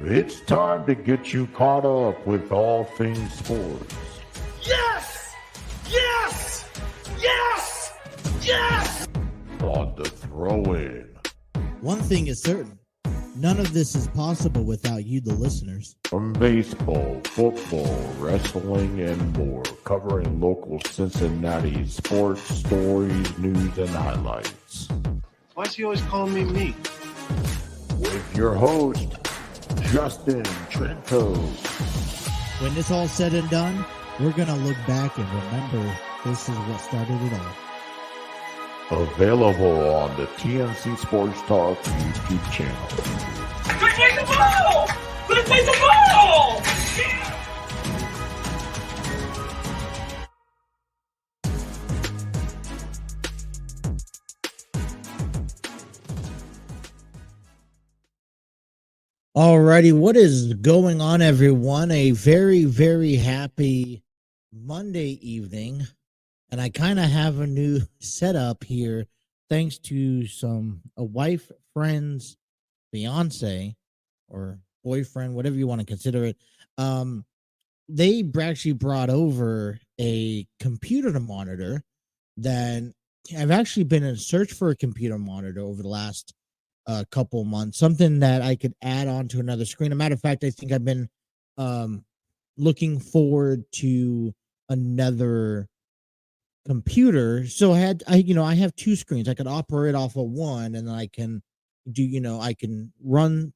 It's time to get you caught up with all things sports. Yes! Yes! Yes! Yes! On the throw-in. One thing is certain. None of this is possible without you, the listeners. From baseball, football, wrestling, and more, covering local Cincinnati sports stories, news, and highlights. Why is he always calling me? With your host, Justin Trento. When it's all said and done, we're going to look back and remember this is what started it all. Available on the TNC Sports Talk YouTube channel. Let's play the ball! Let's play the ball! Alrighty, what is going on, everyone? A very, very happy Monday evening. And I kind of have a new setup here thanks to a wife, friend's fiance or boyfriend, whatever you want to consider it. They actually brought over a computer monitor that I've actually been in search for a computer monitor over the last couple months, something that I could add on to another screen. As a matter of fact, I think I've been looking forward to another computer. So I have two screens. I could operate off of one, and then I can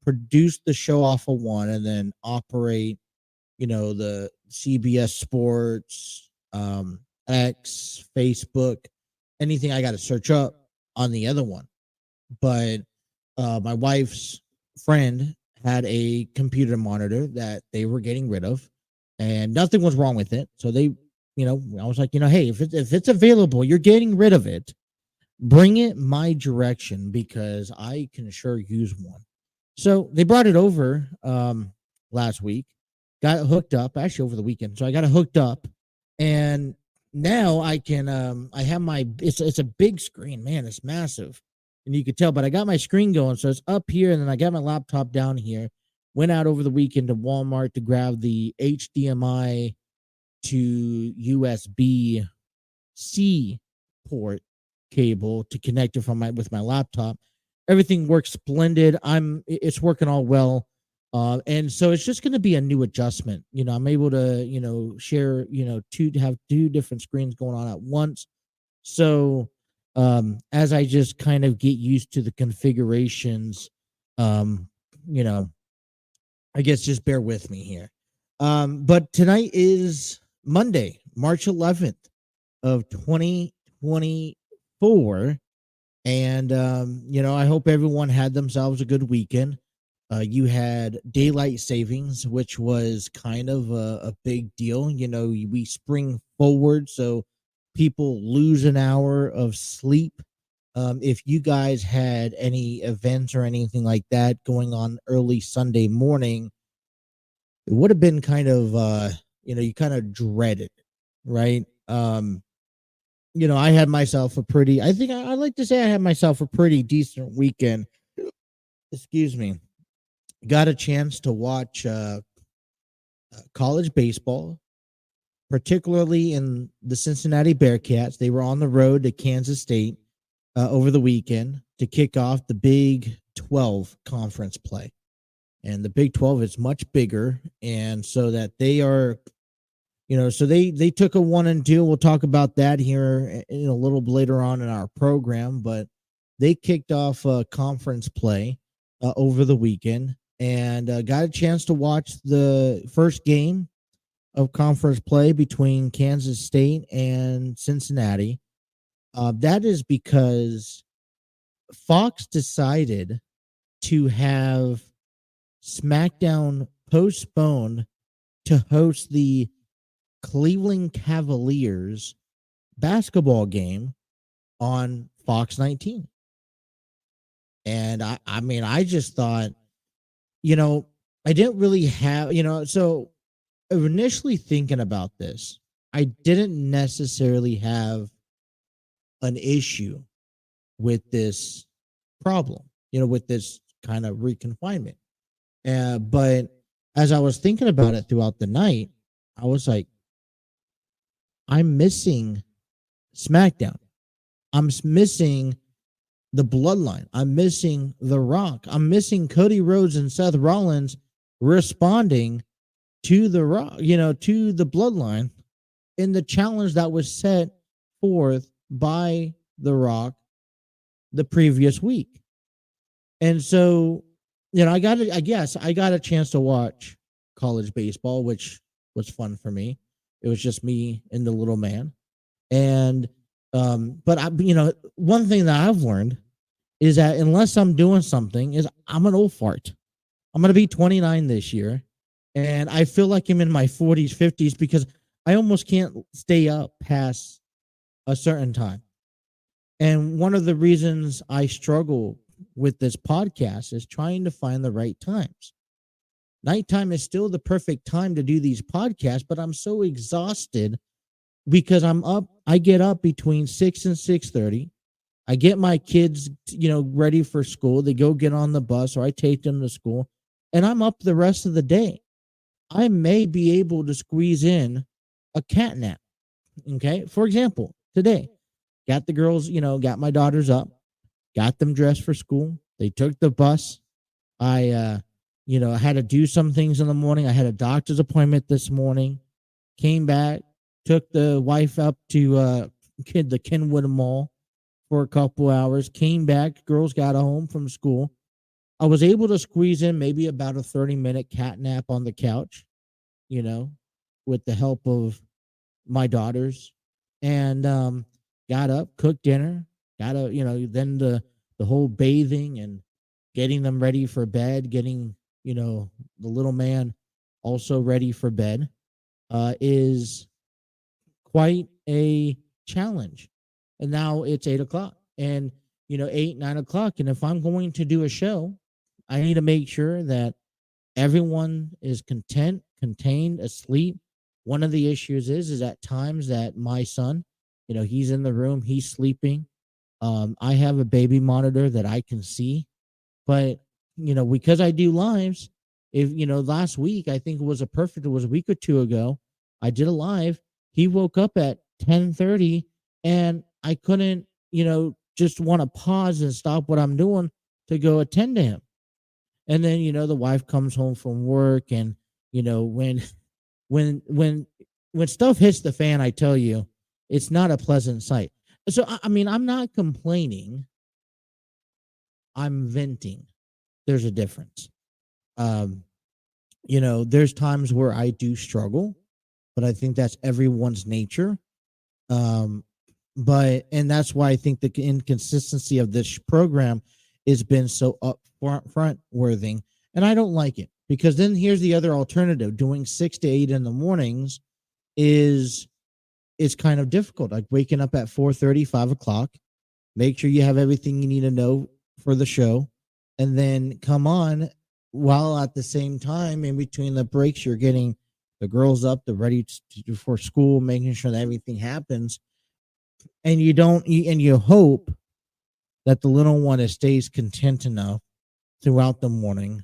produce the show off of one, and then operate, the CBS Sports, X, Facebook, anything I got to search up on the other one. But my wife's friend had a computer monitor that they were getting rid of, and nothing was wrong with it. So they, I was like, hey, if it's available, you're getting rid of it, bring it my direction because I can sure use one. So they brought it over last week, got it hooked up, actually over the weekend. So I got it hooked up, and now I can I have it's a big screen, man, it's massive. And you could tell, but I got my screen going, so it's up here, and then I got my laptop down here. Went out over the weekend to Walmart to grab the HDMI to USB-C port cable to connect it with my laptop. Everything works splendid. It's working all well, and so it's just going to be a new adjustment. I'm able to share have two different screens going on at once. So as I just kind of get used to the configurations, I guess just bear with me here. But tonight is Monday, March 11th of 2024. And, I hope everyone had themselves a good weekend. You had daylight savings, which was kind of a big deal. We spring forward, so people lose an hour of sleep. If you guys had any events or anything like that going on early Sunday morning, it would have been kind of, you kind of dread it, right? I had myself I like to say I had myself a pretty decent weekend. Excuse me. Got a chance to watch college baseball, particularly in the Cincinnati Bearcats. They were on the road to Kansas State over the weekend to kick off the Big 12 conference play. And the Big 12 is much bigger. And so that they are, so they took a 1-2. We'll talk about that here in a little later on in our program. But they kicked off conference play over the weekend and got a chance to watch the first game of conference play between Kansas State and Cincinnati. That is because Fox decided to have SmackDown postponed to host the Cleveland Cavaliers basketball game on Fox 19. And I just thought, I didn't really have, so initially thinking about this, I didn't necessarily have an issue with this problem, with this kind of reconfinement. But as I was thinking about it throughout the night, I was like, I'm missing SmackDown. I'm missing the Bloodline. I'm missing The Rock. I'm missing Cody Rhodes and Seth Rollins responding to The Rock, to the Bloodline in the challenge that was set forth by The Rock the previous week. And so, I got a chance to watch college baseball, which was fun for me. It was just me and the little man. And but one thing that I've learned is that unless I'm doing something, is I'm an old fart. I'm going to be 29 this year, and I feel like I'm in my 40s, 50s because I almost can't stay up past a certain time. And one of the reasons I struggle with this podcast is trying to find the right times. Nighttime is still the perfect time to do these podcasts, but I'm so exhausted because I get up between 6 and 6:30. I get my kids, ready for school. They go get on the bus or I take them to school and I'm up the rest of the day. I may be able to squeeze in a cat nap. Okay. For example, today, got the girls, got my daughters up, got them dressed for school. They took the bus. I had to do some things in the morning. I had a doctor's appointment this morning, came back, took the wife up to the Kenwood Mall for a couple hours, came back, girls got home from school. I was able to squeeze in maybe about a 30-minute cat nap on the couch, with the help of my daughters, and got up, cooked dinner, then the whole bathing and getting them ready for bed, getting, the little man also ready for bed, is quite a challenge. And now it's 8:00 and, 8, 9 o'clock. And if I'm going to do a show, I need to make sure that everyone is content, contained, asleep. One of the issues is at times that my son, he's in the room, he's sleeping. I have a baby monitor that I can see, but, because I do lives, if, last week, I think it was a week or two ago, I did a live. He woke up at 10:30 and I couldn't, just want to pause and stop what I'm doing to go attend to him. And then, the wife comes home from work and, when stuff hits the fan, I tell you, it's not a pleasant sight. So, I'm not complaining. I'm venting. There's a difference. There's times where I do struggle, but I think that's everyone's nature. And that's why I think the inconsistency of this program has been so upfront worthy. And I don't like it because then here's the other alternative. Doing 6 to 8 in the mornings is kind of difficult. Like waking up at 4:30, 5 o'clock, make sure you have everything you need to know for the show, and then come on while at the same time in between the breaks, you're getting the girls up, they're ready for school, making sure that everything happens. And you hope that the little one stays content enough throughout the morning,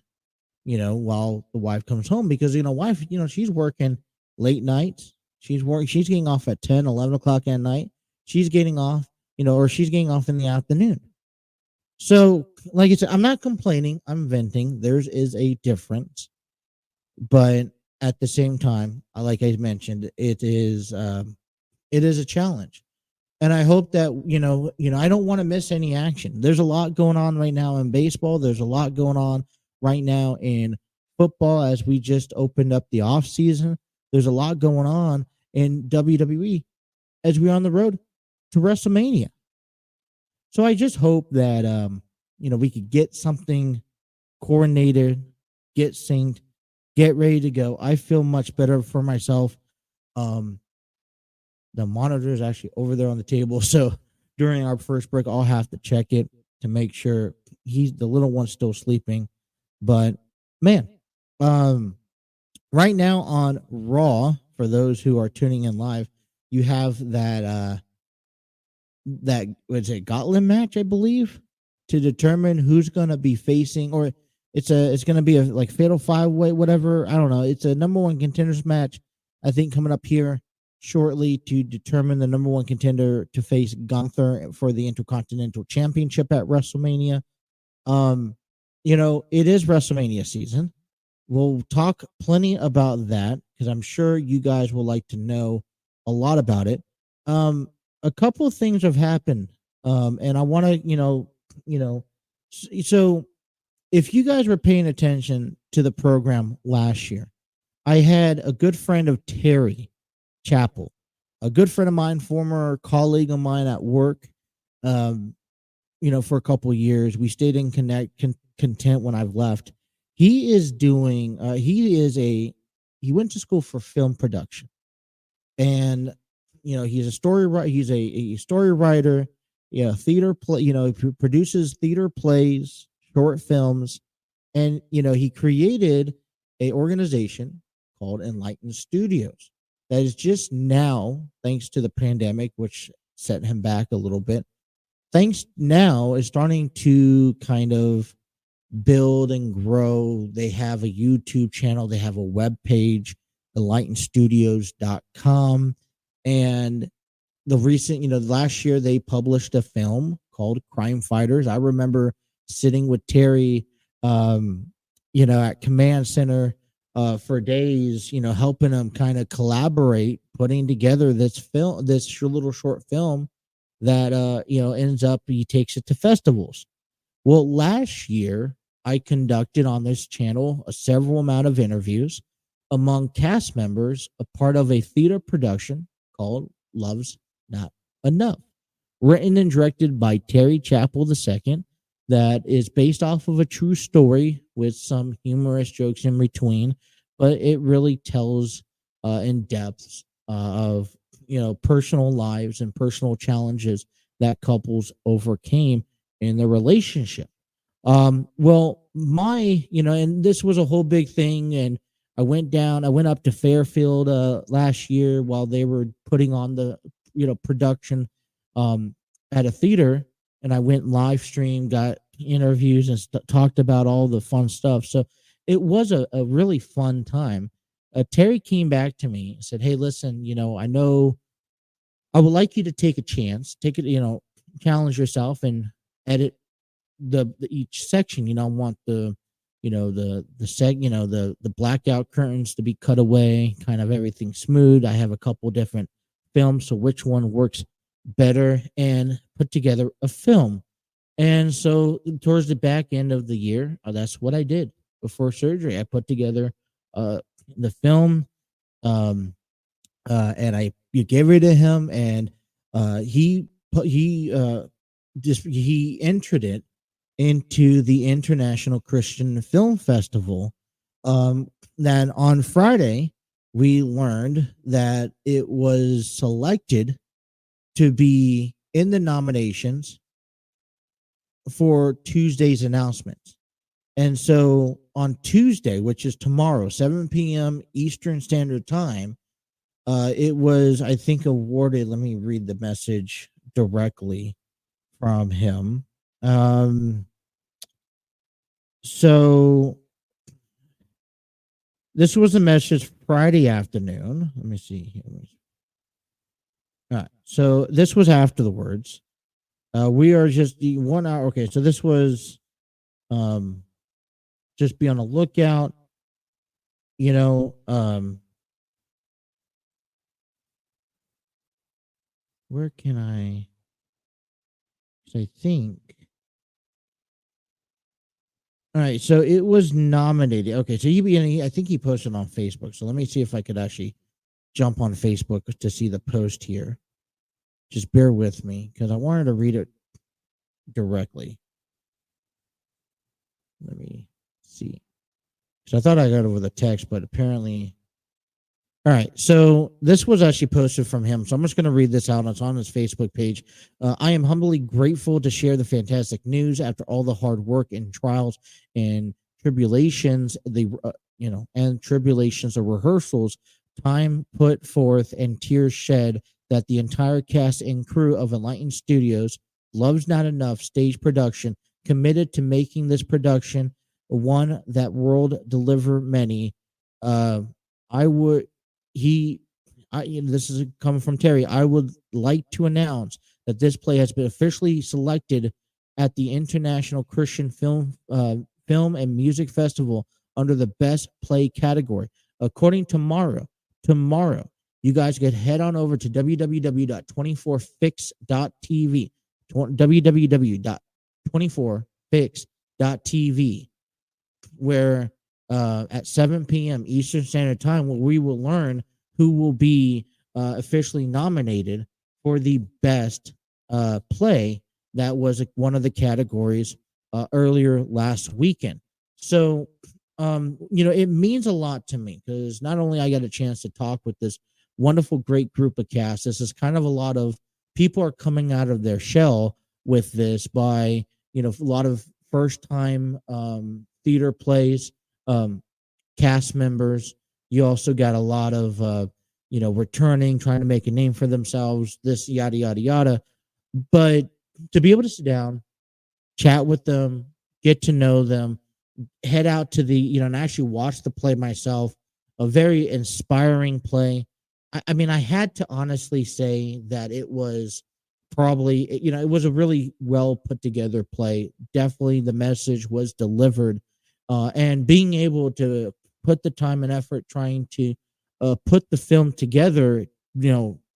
while the wife comes home, because, wife, she's working late nights. She's getting off at 10, 11 o'clock at night. She's getting off, or she's getting off in the afternoon. So, like I said, I'm not complaining. I'm venting. There is a difference. But at the same time, like I mentioned, it is a challenge. And I hope that, I don't want to miss any action. There's a lot going on right now in baseball. There's a lot going on right now in football as we just opened up the off season. There's a lot going on in WWE as we're on the road to WrestleMania. So I just hope that, we could get something coordinated, get synced, get ready to go. I feel much better for myself. The monitor is actually over there on the table. So during our first break, I'll have to check it to make sure the little one's still sleeping. But man, right now on Raw, for those who are tuning in live, you have that was it gauntlet match, I believe, to determine who's going to be facing, or it's going to be a like fatal 5-way, whatever. I don't know. It's a number one contenders match. I think coming up here shortly to determine the number one contender to face Gunther for the Intercontinental Championship at WrestleMania. It is WrestleMania season. We'll talk plenty about that because I'm sure you guys will like to know a lot about it. A couple of things have happened, and I want to, so if you guys were paying attention to the program last year, I had a good friend of Terry Chappell, a good friend of mine, former colleague of mine at work, for a couple of years. We stayed in content when I've left. He is doing, he went to school for film production, and, he's a story writer. He's a story writer, theater play, he produces theater plays, short films, and, he created a organization called Enlightened Studios that is just now, thanks to the pandemic, which set him back a little bit, is starting to kind of build and grow. They have a YouTube channel. They have a web page, enlightenedstudios.com. And last year they published a film called Crime Fighters. I remember sitting with Terry, at Command Center for days, helping him kind of collaborate, putting together this little short film that, ends up, he takes it to festivals. Well, last year I conducted on this channel a several amount of interviews among cast members, a part of a theater production called Love's Not Enough, written and directed by Terry Chappell II, that is based off of a true story with some humorous jokes in between, but it really tells in depth of personal lives and personal challenges that couples overcame in their relationship. And this was a whole big thing, and I went up to Fairfield last year while they were putting on the production at a theater, and I went live stream, got interviews, and talked about all the fun stuff. So it was a really fun time. Terry came back to me and said, "Hey, listen, I know I would like you to take a chance, challenge yourself and edit the each section. I want the blackout curtains to be cut away, kind of everything smooth. I have a couple different films, so which one works better, and put together a film." And so towards the back end of the year, that's what I did before surgery. I put together the film, and I gave it to him, and he entered it into the International Christian Film Festival. Then on Friday, we learned that it was selected to be in the nominations for Tuesday's announcements. And so on Tuesday, which is tomorrow, 7 p.m. Eastern Standard Time, it was, I think, awarded. Let me read the message directly from him. So this was a message Friday afternoon. Let me see. All right. So this was afterwards. We are just 1 hour. Okay. So this was, just be on the lookout, where can I think. All right, so it was nominated. Okay, so I think he posted on Facebook. So let me see if I could actually jump on Facebook to see the post here. Just bear with me because I wanted to read it directly. Let me see. So I thought I got over the text, but apparently. All right, so this was actually posted from him. So I'm just going to read this out. It's on his Facebook page. I am humbly grateful to share the fantastic news after all the hard work and trials and tribulations, tribulations of rehearsals, time put forth, and tears shed, that the entire cast and crew of Enlightened Studios, Love's Not Enough stage production, committed to making this production one that world deliver many. I would he I this is coming from Terry. I would like to announce that this play has been officially selected at the International Christian Film and Music Festival under the Best Play category. According to tomorrow, you guys could head on over to www.24fix.tv, www.24fix.tv, where at 7 p.m. Eastern Standard Time, where we will learn who will be officially nominated for the best play. That was one of the categories earlier last weekend. So, it means a lot to me because not only I got a chance to talk with this wonderful, great group of cast, this is kind of a lot of people are coming out of their shell with this by, a lot of first time theater plays, cast members. You also got a lot of, returning, trying to make a name for themselves, this yada, yada, yada. But to be able to sit down, chat with them, get to know them, head out to the, and actually watch the play myself, a very inspiring play. I mean, I had to honestly say that it was probably, it was a really well put together play. Definitely the message was delivered. And being able to put the time and effort trying to put the film together,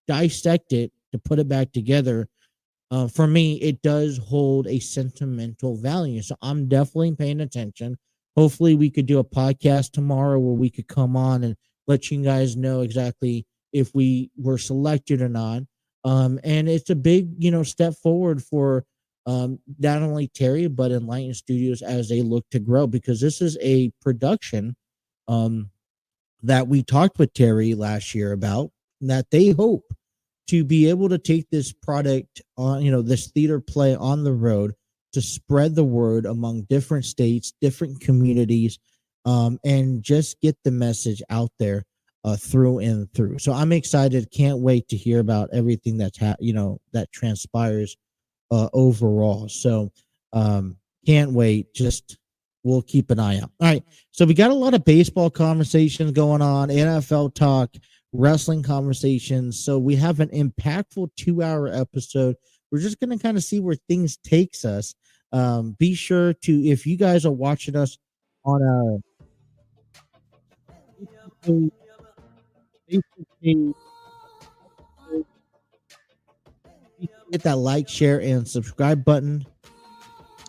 dissect it to put it back together, for me, it does hold a sentimental value. So I'm definitely paying attention. Hopefully we could do a podcast tomorrow where we could come on and let you guys know exactly if we were selected or not. And it's a big, step forward for not only Terry, but Enlighten Studios as they look to grow, because this is a production that we talked with Terry last year about, that they hope to be able to take this product on, this theater play on the road to spread the word among different states, different communities, and just get the message out there through and through. So I'm excited. Can't wait to hear about everything that's that transpires overall. So can't wait. Just we'll keep an eye out. All right. So we got a lot of baseball conversations going on, NFL talk, wrestling conversations. So we have an impactful 2-hour episode. We're just going to kind of see where things takes us. Be sure to, if you guys are watching us on our Facebook page, hit that like, share, and subscribe button.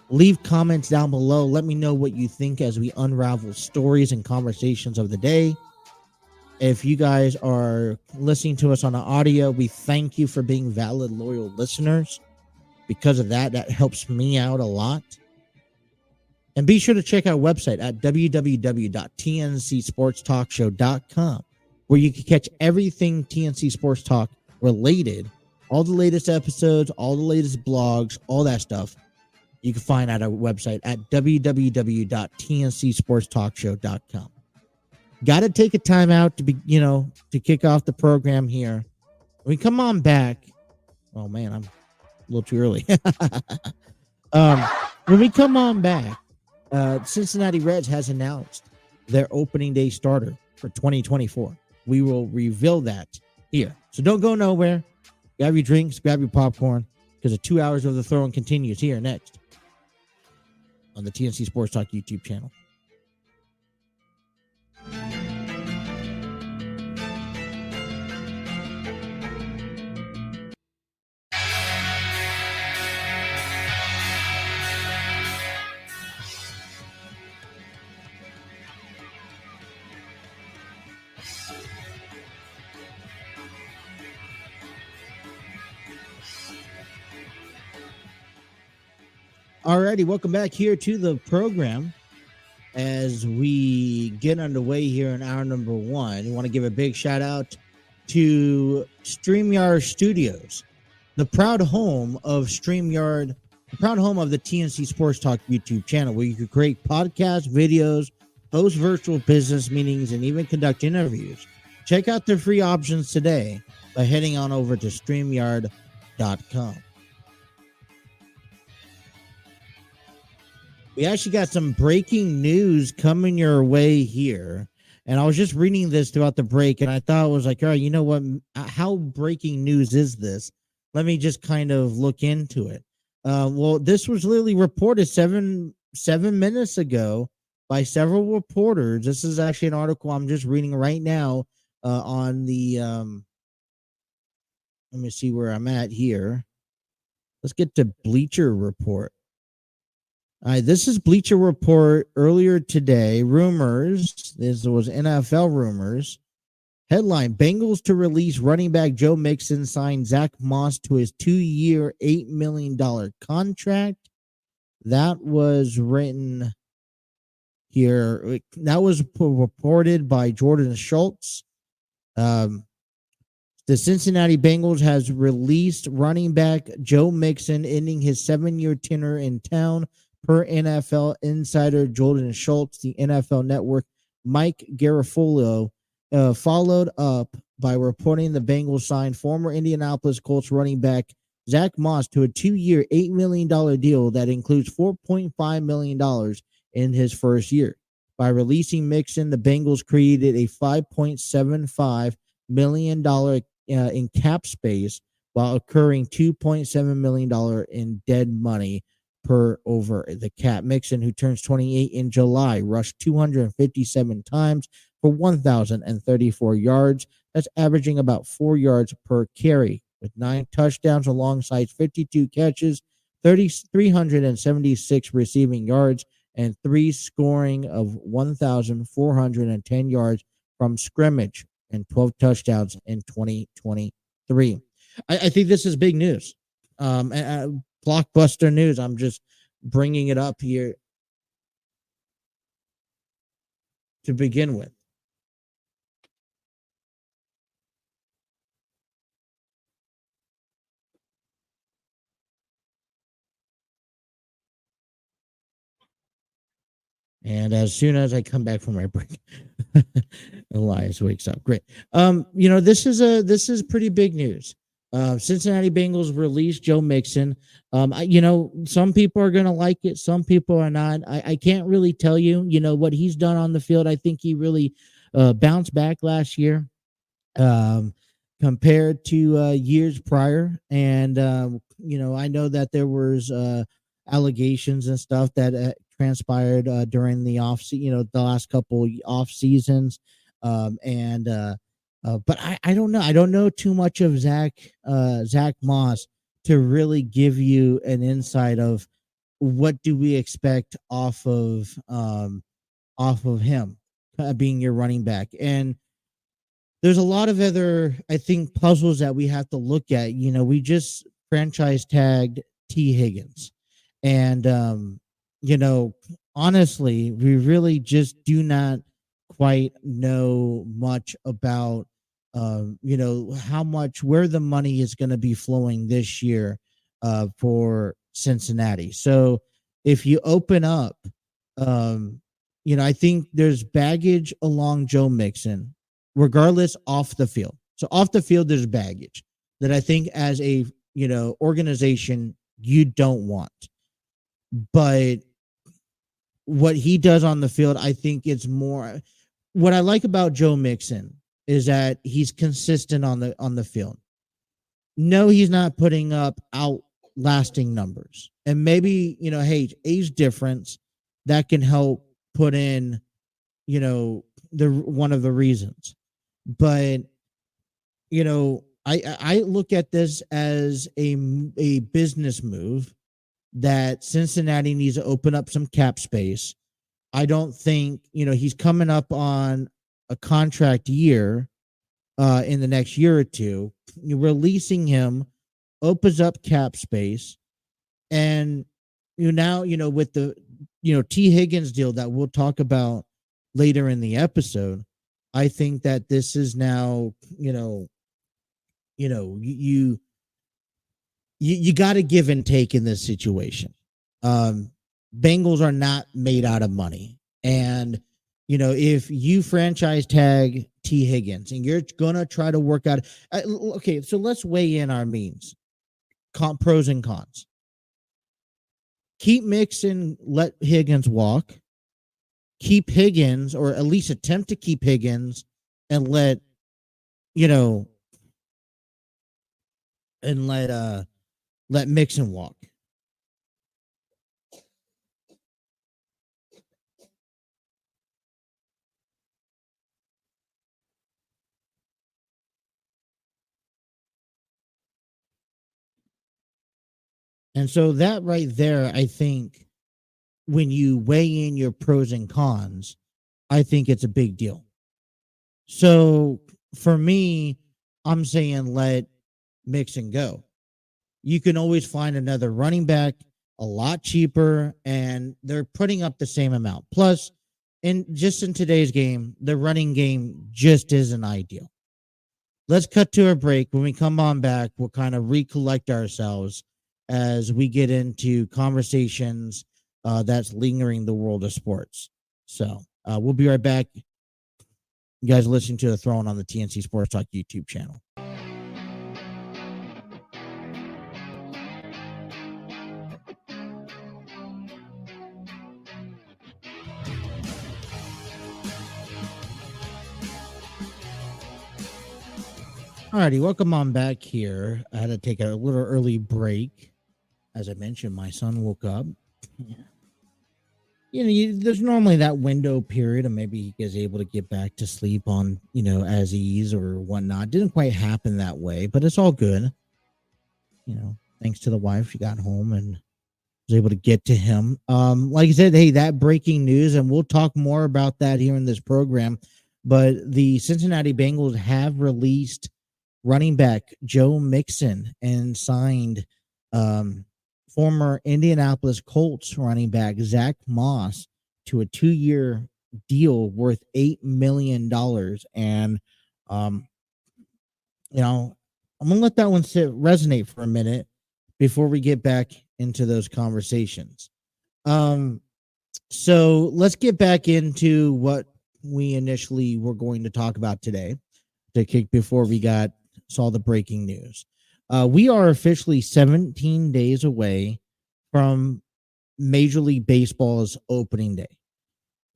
Leave comments down below. Let me know what you think as we unravel stories and conversations of the day. If you guys are listening to us on the audio, we thank you for being valid, loyal listeners. Because of that, that helps me out a lot. And be sure to check our website at www.tncsportstalkshow.com, where you can catch everything TNC Sports Talk related, all the latest episodes, all the latest blogs, all that stuff. You can find at our website at www.tncsportstalkshow.com. Got to take a time out to be, to kick off the program here. When we come on back, oh man, I'm a little too early. When we come on back, Cincinnati Reds has announced their opening day starter for 2024. We will reveal that here. So don't go nowhere. Grab your drinks, grab your popcorn, because the 2 hours of the throwing continues here next on the TNC Sports Talk YouTube channel. Alrighty, welcome back here to the program. As we get underway here in hour number one, I want to give a big shout out to StreamYard Studios, the proud home of StreamYard, the proud home of the TNC Sports Talk YouTube channel, where you can create podcasts, videos, host virtual business meetings, and even conduct interviews. Check out their free options today by heading on over to StreamYard.com. We actually got some breaking news coming your way here. And I was just reading this throughout the break, and I thought it was like, all right, you know what? How breaking news is this? Let me just kind of look into it. Well, this was literally reported seven minutes ago by several reporters. This is actually an article I'm just reading right now on the. Let me see where I'm at here. Let's get to Bleacher Report. All right, this is Bleacher Report earlier today. Rumors. This was NFL rumors. Headline: Bengals to release running back Joe Mixon, sign Zach Moss to his 2-year, $8 million contract. That was written here. That was reported by Jordan Schultz. The Cincinnati Bengals has released running back Joe Mixon, ending his 7-year tenure in town. Per NFL insider Jordan Schultz, the NFL Network Mike Garafolo followed up by reporting the Bengals signed former Indianapolis Colts running back Zach Moss to a 2-year, $8 million deal that includes $4.5 million in his first year. By releasing Mixon, the Bengals created a $5.75 million in cap space while accruing $2.7 million in dead money per over the cap. Mixon, who turns 28 in July, rushed 257 times for 1,034 yards. That's averaging about 4 yards per carry, with 9 touchdowns alongside 52 catches, 376 receiving yards, and 3 scoring of 1,410 yards from scrimmage, and 12 touchdowns in 2023. I think this is big news. Blockbuster news. I'm just bringing it up here to begin with. And as soon as I come back from my break, Elias wakes up. Great. This is pretty big news. Cincinnati Bengals released Joe Mixon. Some people are going to like it. Some people are not. I can't really tell you, what he's done on the field. I think he really bounced back last year compared to years prior. And, I know that there was allegations and stuff that transpired during the the last couple off seasons. But I don't know. I don't know too much of Zach Moss to really give you an insight of what do we expect off of him being your running back. And there's a lot of other, I think, puzzles that we have to look at. We just franchise tagged T. Higgins, and honestly, we really just do not quite know much about where the money is going to be flowing this year for Cincinnati. So if you open up, I think there's baggage along Joe Mixon, regardless off the field. So off the field, there's baggage that I think as a, organization you don't want. But what he does on the field, I think it's more. What I like about Joe Mixon is that he's consistent on the field. No, he's not putting up outlasting numbers. And maybe, hey, age difference that can help put in, the one of the reasons. But, I look at this as a business move that Cincinnati needs to open up some cap space. I don't think, he's coming up on a contract year in the next year or two. Releasing him opens up cap space. And now, with the, T. Higgins deal that we'll talk about later in the episode, I think that this is now, you got to give and take in this situation. Bengals are not made out of money. And, if you franchise tag T. Higgins and you're going to try to work out. Okay, so let's weigh in our means, pros and cons. keep Mixon, let Higgins walk, keep Higgins, or at least attempt to keep Higgins, and let you know, and let Mixon walk. And so that right there, I think when you weigh in your pros and cons, I think it's a big deal. So for me, I'm saying let Mixon go. You can always find another running back a lot cheaper, and they're putting up the same amount. Plus, in today's game, the running game just isn't ideal. Let's cut to a break. When we come on back, we'll kind of recollect ourselves as we get into conversations that's lingering the world of sports. So we'll be right back. You guys are listening to The Throne on the TNC Sports Talk YouTube channel. Alrighty, welcome on back here. I had to take a little early break. As I mentioned, my son woke up. There's normally that window period, and maybe he is able to get back to sleep on, as ease or whatnot. Didn't quite happen that way, but it's all good. Thanks to the wife, she got home and was able to get to him. Like I said, hey, that breaking news, and we'll talk more about that here in this program. But the Cincinnati Bengals have released running back Joe Mixon and signed former Indianapolis Colts running back Zach Moss to a 2-year deal worth $8 million. And, I'm going to let that one resonate for a minute before we get back into those conversations. So let's get back into what we initially were going to talk about today before we saw the breaking news. We are officially 17 days away from Major League Baseball's opening day.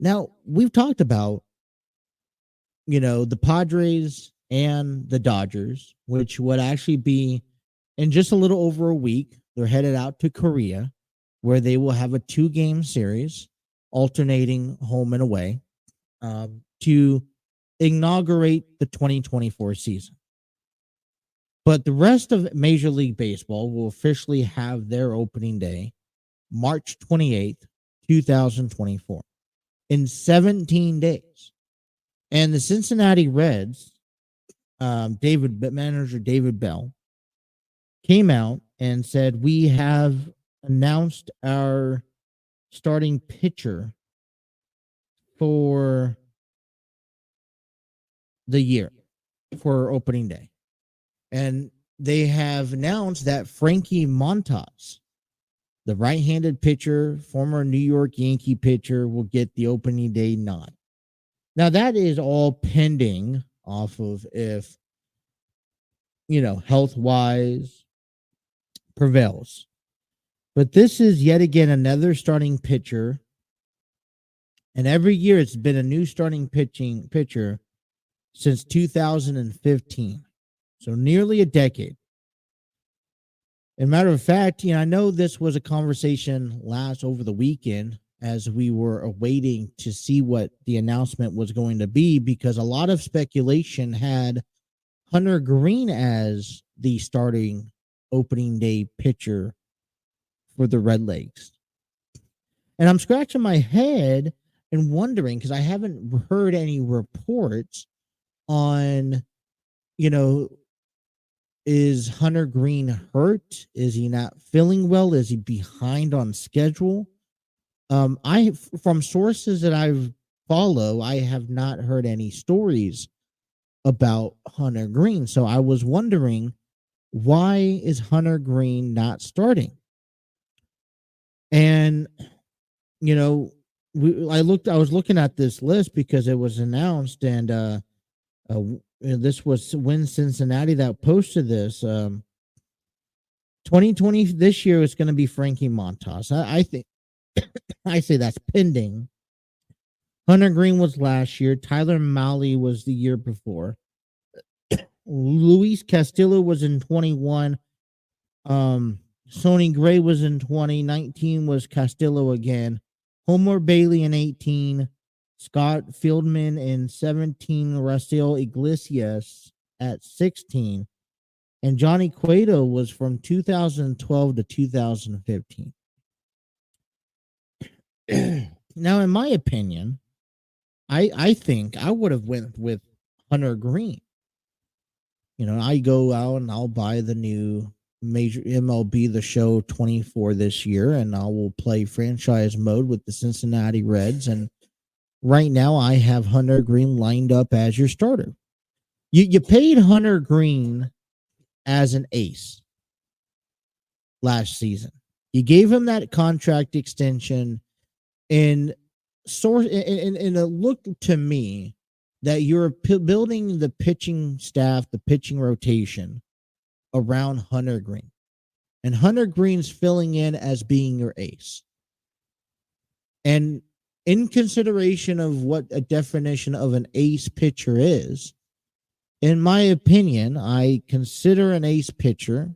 Now, we've talked about, the Padres and the Dodgers, which would actually be in just a little over a week. They're headed out to Korea, where they will have a 2-game series, alternating home and away, to inaugurate the 2024 season. But the rest of Major League Baseball will officially have their opening day March 28th, 2024, in 17 days. And the Cincinnati Reds, manager David Bell, came out and said, we have announced our starting pitcher for the year for opening day. And they have announced that Frankie Montas, the right-handed pitcher, former New York Yankee pitcher, will get the opening day nod. Now, that is all pending off of if, health-wise prevails. But this is yet again another starting pitcher. And every year it's been a new starting pitcher since 2015. So nearly a decade. As a matter of fact, I know this was a conversation over the weekend as we were awaiting to see what the announcement was going to be, because a lot of speculation had Hunter Green as the starting opening day pitcher for the Redlegs. And I'm scratching my head and wondering, because I haven't heard any reports on, is Hunter Green hurt? Is he not feeling well? Is he behind on schedule? From sources that I've followed, I have not heard any stories about Hunter Green. So I was wondering, why is Hunter Green not starting? And, I was looking at this list because it was announced, and this was when Cincinnati that posted this. 2020 this year is going to be Frankie Montas. I think I say that's pending. Hunter Green was last year. Tyler Mahle was the year before. Luis Castillo was in 21. Sonny Gray was in 2019, was Castillo again. Homer Bailey in 18. Scott Fieldman in 17. Raciel Iglesias at 16. And Johnny Cueto was from 2012 to 2015. Now, in my opinion, I think I would have went with Hunter Green. You know, I go out and I'll buy the new major MLB The Show 24 this year, and I will play franchise mode with the Cincinnati Reds. And right now, I have Hunter Green lined up as your starter. You paid Hunter Green as an ace last season. You gave him that contract extension, and it looked to me that you're building the pitching staff, the pitching rotation around Hunter Green. And Hunter Green's filling in as being your ace. And in consideration of what a definition of an ace pitcher is, in my opinion, I consider an ace pitcher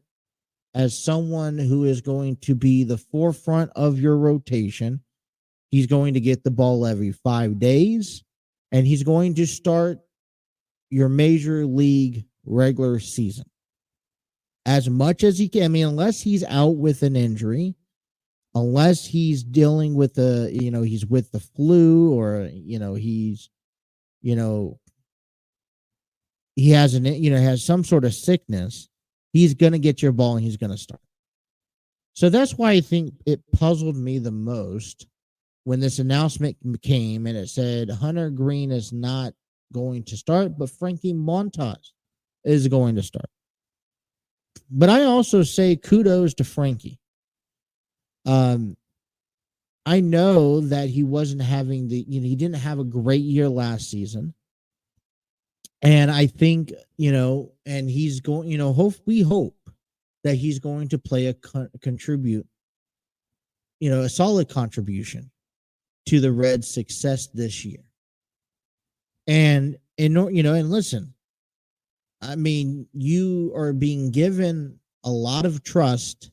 as someone who is going to be the forefront of your rotation. He's going to get the ball every 5 days, and he's going to start your major league regular season as much as he can. I mean, unless he's out with an injury, unless he's dealing with he's with the flu, or, he's, he has has some sort of sickness, he's going to get your ball and he's going to start. So that's why I think it puzzled me the most when this announcement came and it said Hunter Green is not going to start, but Frankie Montas is going to start. But I also say kudos to Frankie. I know that he wasn't having he didn't have a great year last season. And I think, and he's going, we hope that he's going to play contribute, a solid contribution to the Reds' success this year. And listen, I mean, you are being given a lot of trust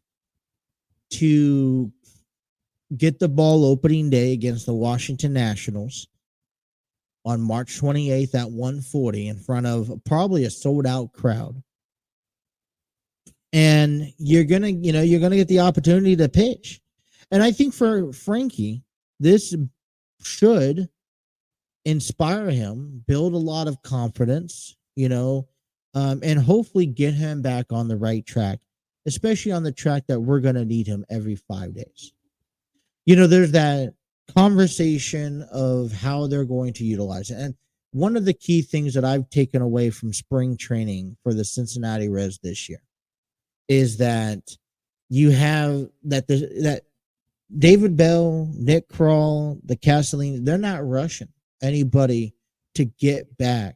to get the ball opening day against the Washington Nationals on March 28th at 1:40 in front of probably a sold-out crowd. And you're going to get the opportunity to pitch. And I think for Frankie, this should inspire him, build a lot of confidence, and hopefully get him back on the right track, especially on the track that we're going to need him every 5 days. There's that conversation of how they're going to utilize it. And one of the key things that I've taken away from spring training for the Cincinnati Reds this year is that you have that David Bell, Nick Krall, the Castellini, they're not rushing anybody to get back,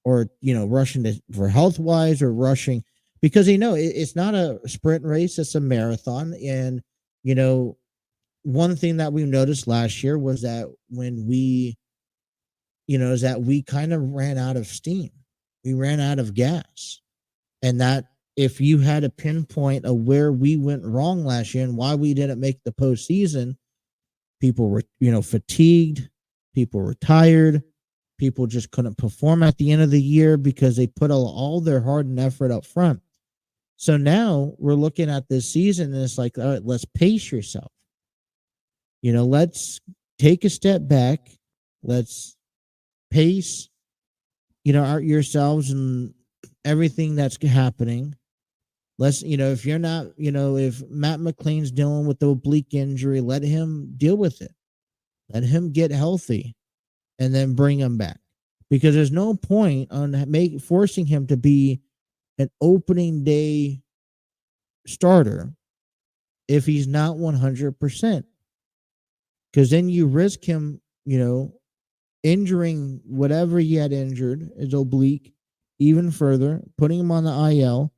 or rushing for health wise, or rushing because it's not a sprint race, it's a marathon. And one thing that we noticed last year was that when we kind of ran out of steam, we ran out of gas. And that if you had a pinpoint of where we went wrong last year and why we didn't make the postseason, people were, fatigued, people were tired, people just couldn't perform at the end of the year because they put all their heart and effort up front. So now we're looking at this season and it's like, all right, let's pace yourself. Let's take a step back. Let's pace, yourselves and everything that's happening. Let's, if you're not, if Matt McLean's dealing with the oblique injury, let him deal with it. Let him get healthy and then bring him back. Because there's no point on forcing him to be an opening day starter if he's not 100%. Because then you risk him, injuring whatever he had injured, his oblique, even further, putting him on the IL.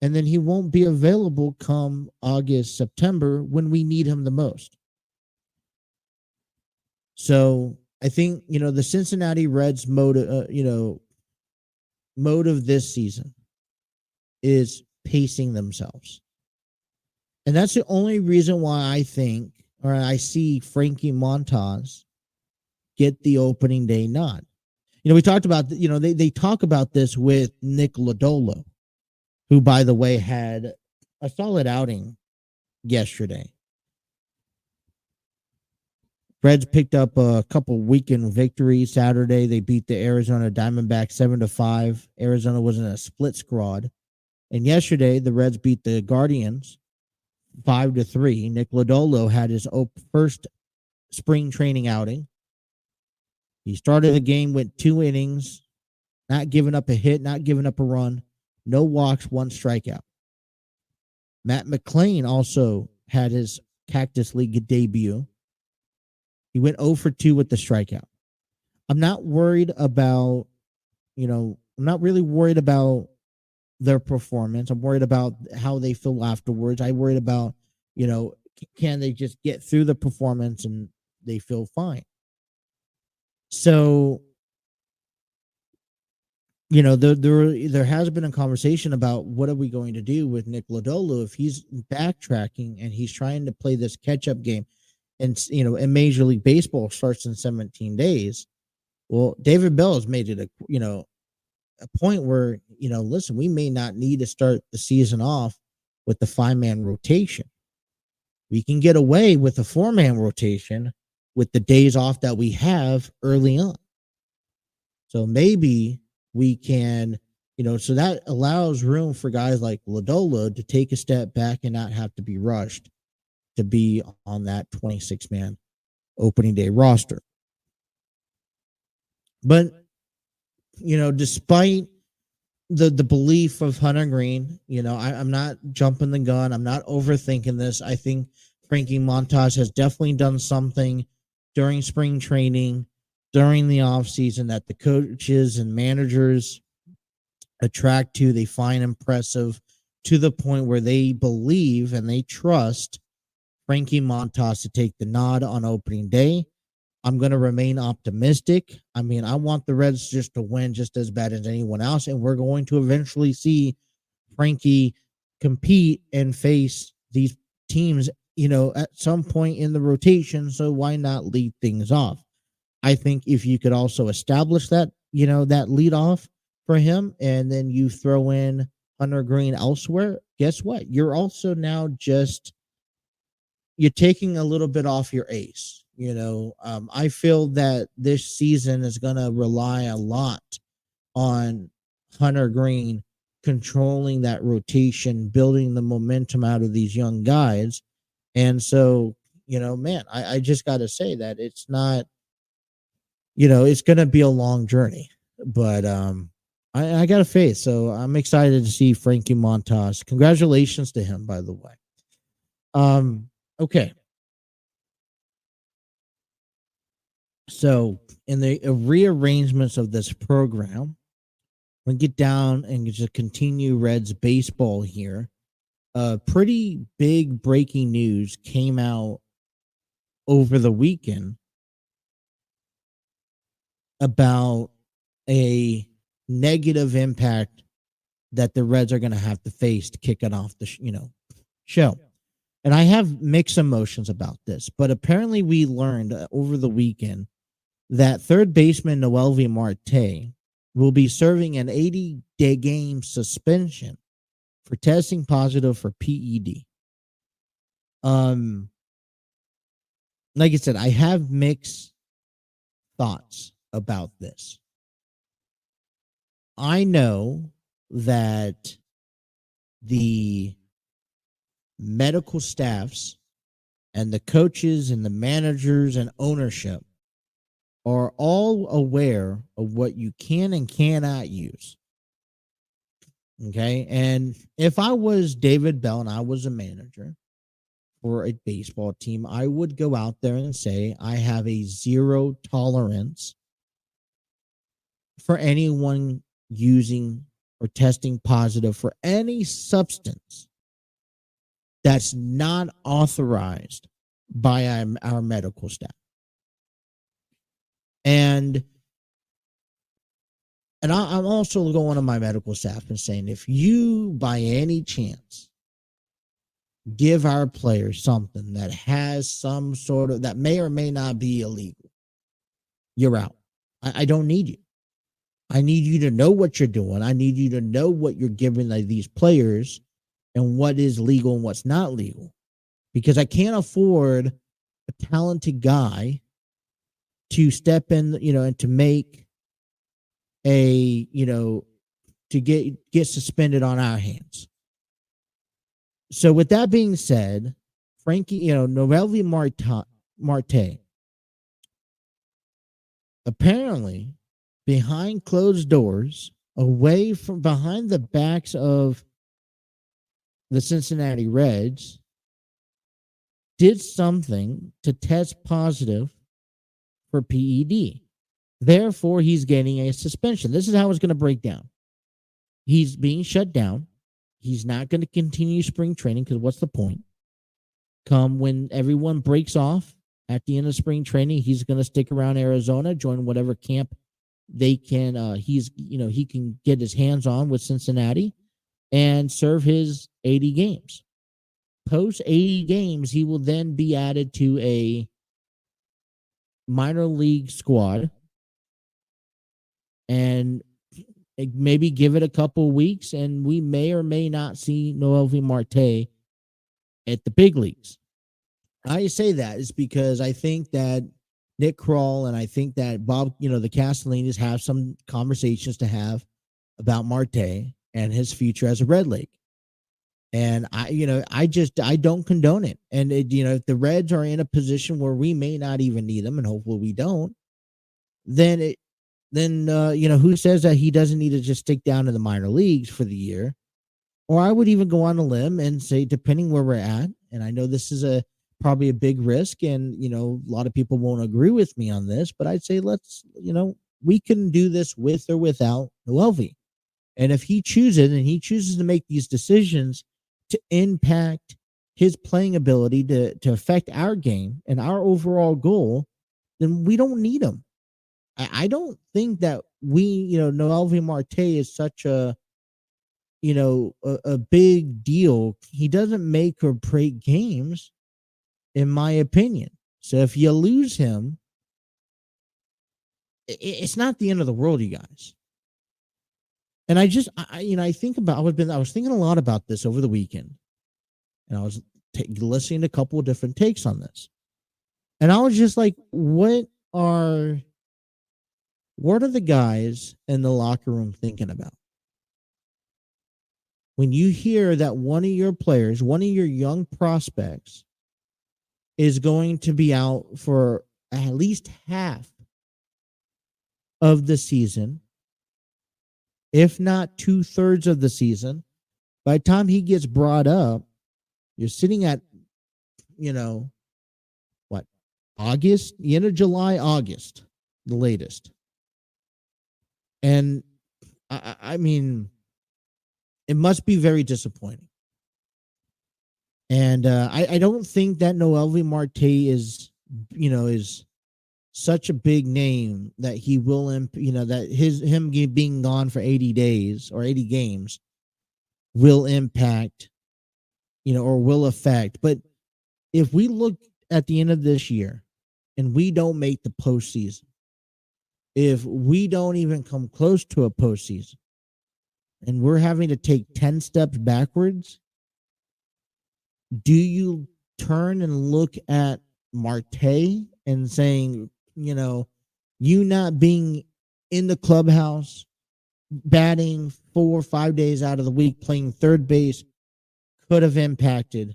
and then he won't be available come August, September when we need him the most. So I think, the Cincinnati Reds motive this season is pacing themselves. And that's the only reason why I think, or I see Frankie Montas get the opening day nod. We talked about, they talk about this with Nick Lodolo, who, by the way, had a solid outing yesterday. Reds picked up a couple weekend victories Saturday. They beat the Arizona Diamondbacks 7-5. Arizona was in a split squad. And yesterday, the Reds beat the Guardians 5-3. Nick Lodolo had his first spring training outing. He started the game with 2 innings, not giving up a hit, not giving up a run, no walks, 1 strikeout. Matt McClain also had his Cactus League debut. He went 0 for 2 with the strikeout. I'm not worried about, I'm not really worried about their performance. I'm worried about how they feel afterwards. I worried about, can they just get through the performance and they feel fine. So, there has been a conversation about what are we going to do with Nick Lodolo if he's backtracking and he's trying to play this catch-up game. And, and Major League Baseball starts in 17 days. Well, David Bell has made it a point where, listen, we may not need to start the season off with the 5-man rotation. We can get away with a 4-man rotation with the days off that we have early on. So maybe we can, so that allows room for guys like Lodolo to take a step back and not have to be rushed to be on that 26-man opening day roster. But, despite the belief of Hunter Green, I'm not jumping the gun. I'm not overthinking this. I think Frankie Montas has definitely done something during spring training, during the offseason that the coaches and managers attract to, they find impressive to the point where they believe and they trust Frankie Montas to take the nod on opening day. I'm going to remain optimistic. I mean, I want the Reds just to win just as bad as anyone else, and we're going to eventually see Frankie compete and face these teams, at some point in the rotation, so why not lead things off? I think if you could also establish that, that lead off for him, and then you throw in Hunter Green elsewhere, guess what? You're also now you're taking a little bit off your ace. I feel that this season is going to rely a lot on Hunter Green controlling that rotation, building the momentum out of these young guys. And so, man, I just got to say that it's not, it's going to be a long journey, but I got a faith. So I'm excited to see Frankie Montas. Congratulations to him, by the way. Okay. So in the rearrangements of this program, we'll get down and just continue Reds baseball here. Pretty big breaking news came out over the weekend about a negative impact that the Reds are going to have to face to kick it off the show. And I have mixed emotions about this, but apparently we learned over the weekend that third baseman Noelvi Marte will be serving an 80-day game suspension for testing positive for PED. Like I said, I have mixed thoughts about this. I know that the medical staffs and the coaches and the managers and ownership are all aware of what you can and cannot use. Okay. And if I was David Bell and I was a manager for a baseball team, I would go out there and say, I have a zero tolerance for anyone using or testing positive for any substance that's not authorized by our medical staff. And I'm also going to my medical staff and saying, if you by any chance give our players something that has some sort of, that may or may not be illegal, you're out. I don't need you. I need you to know what you're doing. I need you to know what you're giving these players and what is legal and what's not legal. Because I can't afford a talented guy to step in, and to make to get suspended on our hands. So with that being said, Frankie, Noelvi Marte, apparently behind closed doors, away from behind the backs of the Cincinnati Reds, did something to test positive for PED. Therefore, he's getting a suspension. This is how it's going to break down. He's being shut down. He's not going to continue spring training because what's the point? Come when everyone breaks off at the end of spring training, he's going to stick around Arizona, join whatever camp they can. He can get his hands on with Cincinnati and serve his 80 games. Post 80 games, he will then be added to a minor league squad and maybe give it a couple weeks, and we may or may not see Noelvi Marte at the big leagues. I say that is because I think that Nick Kroll and I think that Bob, the Castellinis have some conversations to have about Marte and his future as a Red Leg. And I don't condone it. And if the Reds are in a position where we may not even need them, and hopefully we don't, then who says that he doesn't need to just stick down in the minor leagues for the year? Or I would even go on a limb and say, depending where we're at, and I know this is probably a big risk, and a lot of people won't agree with me on this, but I'd say we can do this with or without Noelvi. And if he chooses to make these decisions to impact his playing ability to affect our game and our overall goal, then we don't need him. I don't think that Noelvi Marte is such a big deal. He doesn't make or break games, in my opinion. So if you lose him, it's not the end of the world, you guys. And I was thinking a lot about this over the weekend, and I was listening to a couple of different takes on this, and I was just like, what are the guys in the locker room thinking about when you hear that one of your players, one of your young prospects, is going to be out for at least half of the season, if not 2/3 of the season? By the time he gets brought up, you're sitting at, August, the end of July, August, the latest. And I mean, it must be very disappointing. And I don't think that Noelvi Marte is such a big name that he will, that him being gone for 80 days or 80 games will impact, or will affect. But if we look at the end of this year and we don't make the postseason, if we don't even come close to a postseason, and we're having to take 10 steps backwards, do you turn and look at Marte and saying, you not being in the clubhouse, batting 4 or 5 days out of the week, playing third base, could have impacted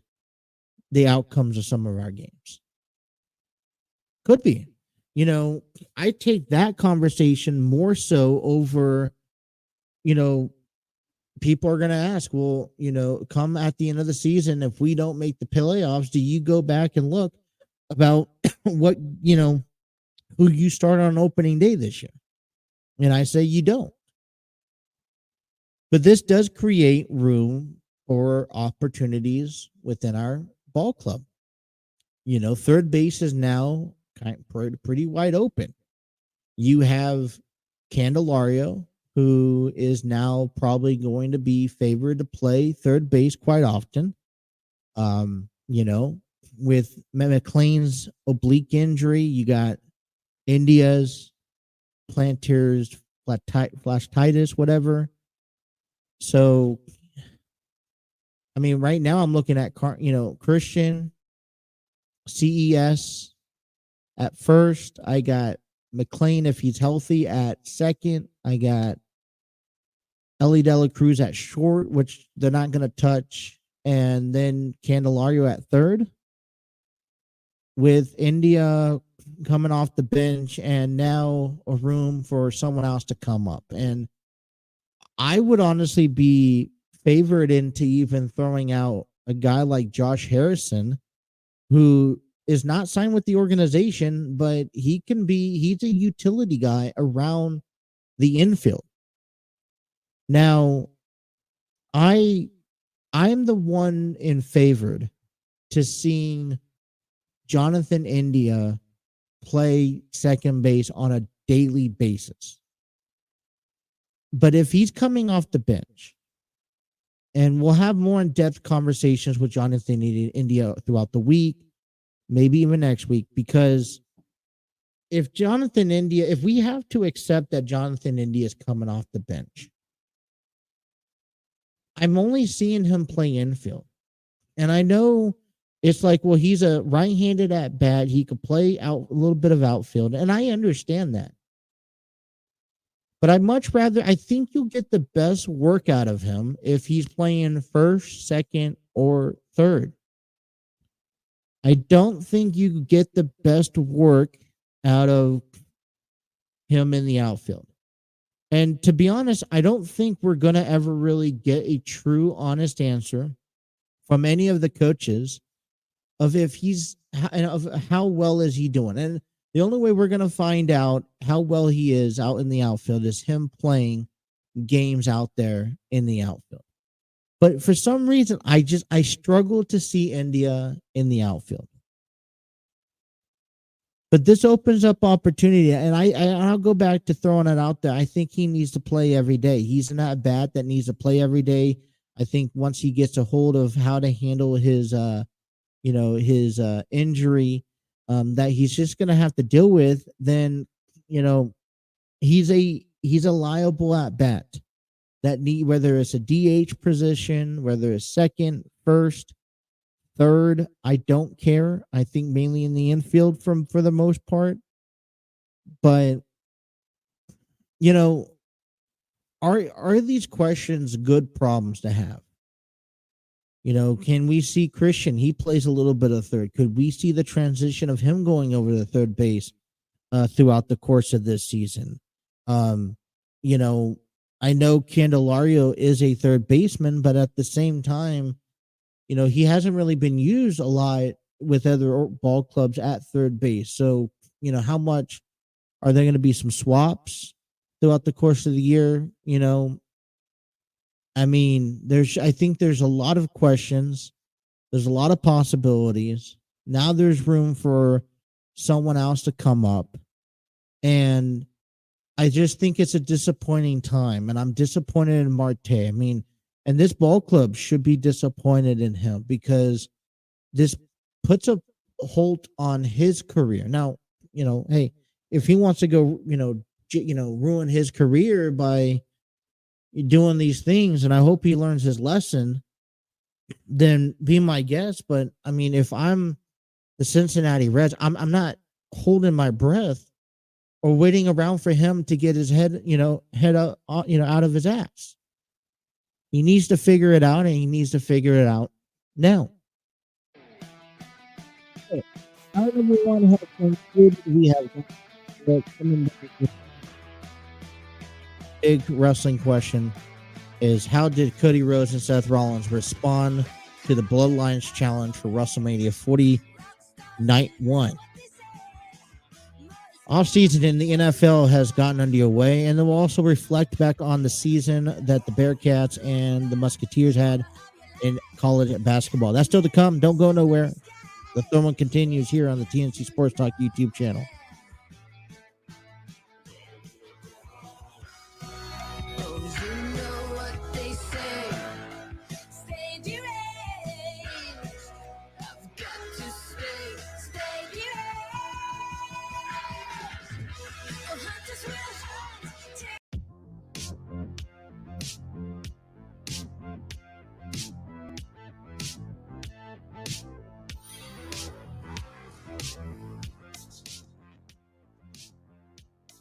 the outcomes of some of our games? Could be. I take that conversation more so over, people are going to ask, well, come at the end of the season, if we don't make the playoffs, do you go back and look about what, who you started on opening day this year? And I say you don't. But this does create room for opportunities within our ball club. Third base is now pretty wide open. You have Candelario, who is now probably going to be favored to play third base quite often. With McLean's oblique injury, you got India's plantar's fasciitis, whatever. So, I mean, right now I'm looking at Christian, CES at first. I got McLean, if he's healthy, at second. I got Ellie De La Cruz at short, which they're not going to touch. And then Candelario at third, with India coming off the bench and now a room for someone else to come up. And I would honestly be favored into even throwing out a guy like Josh Harrison, who is not signed with the organization, but he's a utility guy around the infield. Now, I'm the one in favored to seeing Jonathan India play second base on a daily basis. But if he's coming off the bench, and we'll have more in-depth conversations with Jonathan India throughout the week, maybe even next week, because if we have to accept that Jonathan India is coming off the bench, I'm only seeing him play infield. And I know it's like, well, he's a right-handed at bat. He could play out a little bit of outfield, and I understand that. But I think you'll get the best work out of him if he's playing first, second, or third. I don't think you get the best work out of him in the outfield. And to be honest, I don't think we're going to ever really get a true, honest answer from any of the coaches of how well is he doing. And the only way we're going to find out how well he is out in the outfield is him playing games out there in the outfield. But for some reason, I struggle to see India in the outfield. But this opens up opportunity, and I'll go back to throwing it out there. I think he needs to play every day. He's an at bat that needs to play every day. I think once he gets a hold of how to handle his injury, that he's just going to have to deal with, then he's a liable at bat that whether it's a DH position, whether it's second, first, third, I don't care. I think mainly in the infield for the most part. But are these questions good problems to have? Can we see Christian? He plays a little bit of third. Could we see the transition of him going over to third base throughout the course of this season? I know Candelario is a third baseman, but at the same time, he hasn't really been used a lot with other ball clubs at third base. So, how much are there going to be some swaps throughout the course of the year? I think there's a lot of questions. There's a lot of possibilities. Now there's room for someone else to come up. And I just think it's a disappointing time. And I'm disappointed in Marte. And this ball club should be disappointed in him because this puts a halt on his career. Now, hey, if he wants to go, ruin his career by doing these things, and I hope he learns his lesson, then be my guest. But if I'm the Cincinnati Reds, I'm not holding my breath or waiting around for him to get his head up, out of his ass. He needs to figure it out, and he needs to figure it out now. How everyone has concluded, we have coming back with big wrestling question is, how did Cody Rhodes and Seth Rollins respond to the Bloodlines challenge for WrestleMania 40 Night 1? offseason in the NFL has gotten underway, and then we'll also reflect back on the season that the Bearcats and the Musketeers had in college basketball. That's still to come. Don't go nowhere. The throwing continues here on the TNC Sports Talk YouTube channel.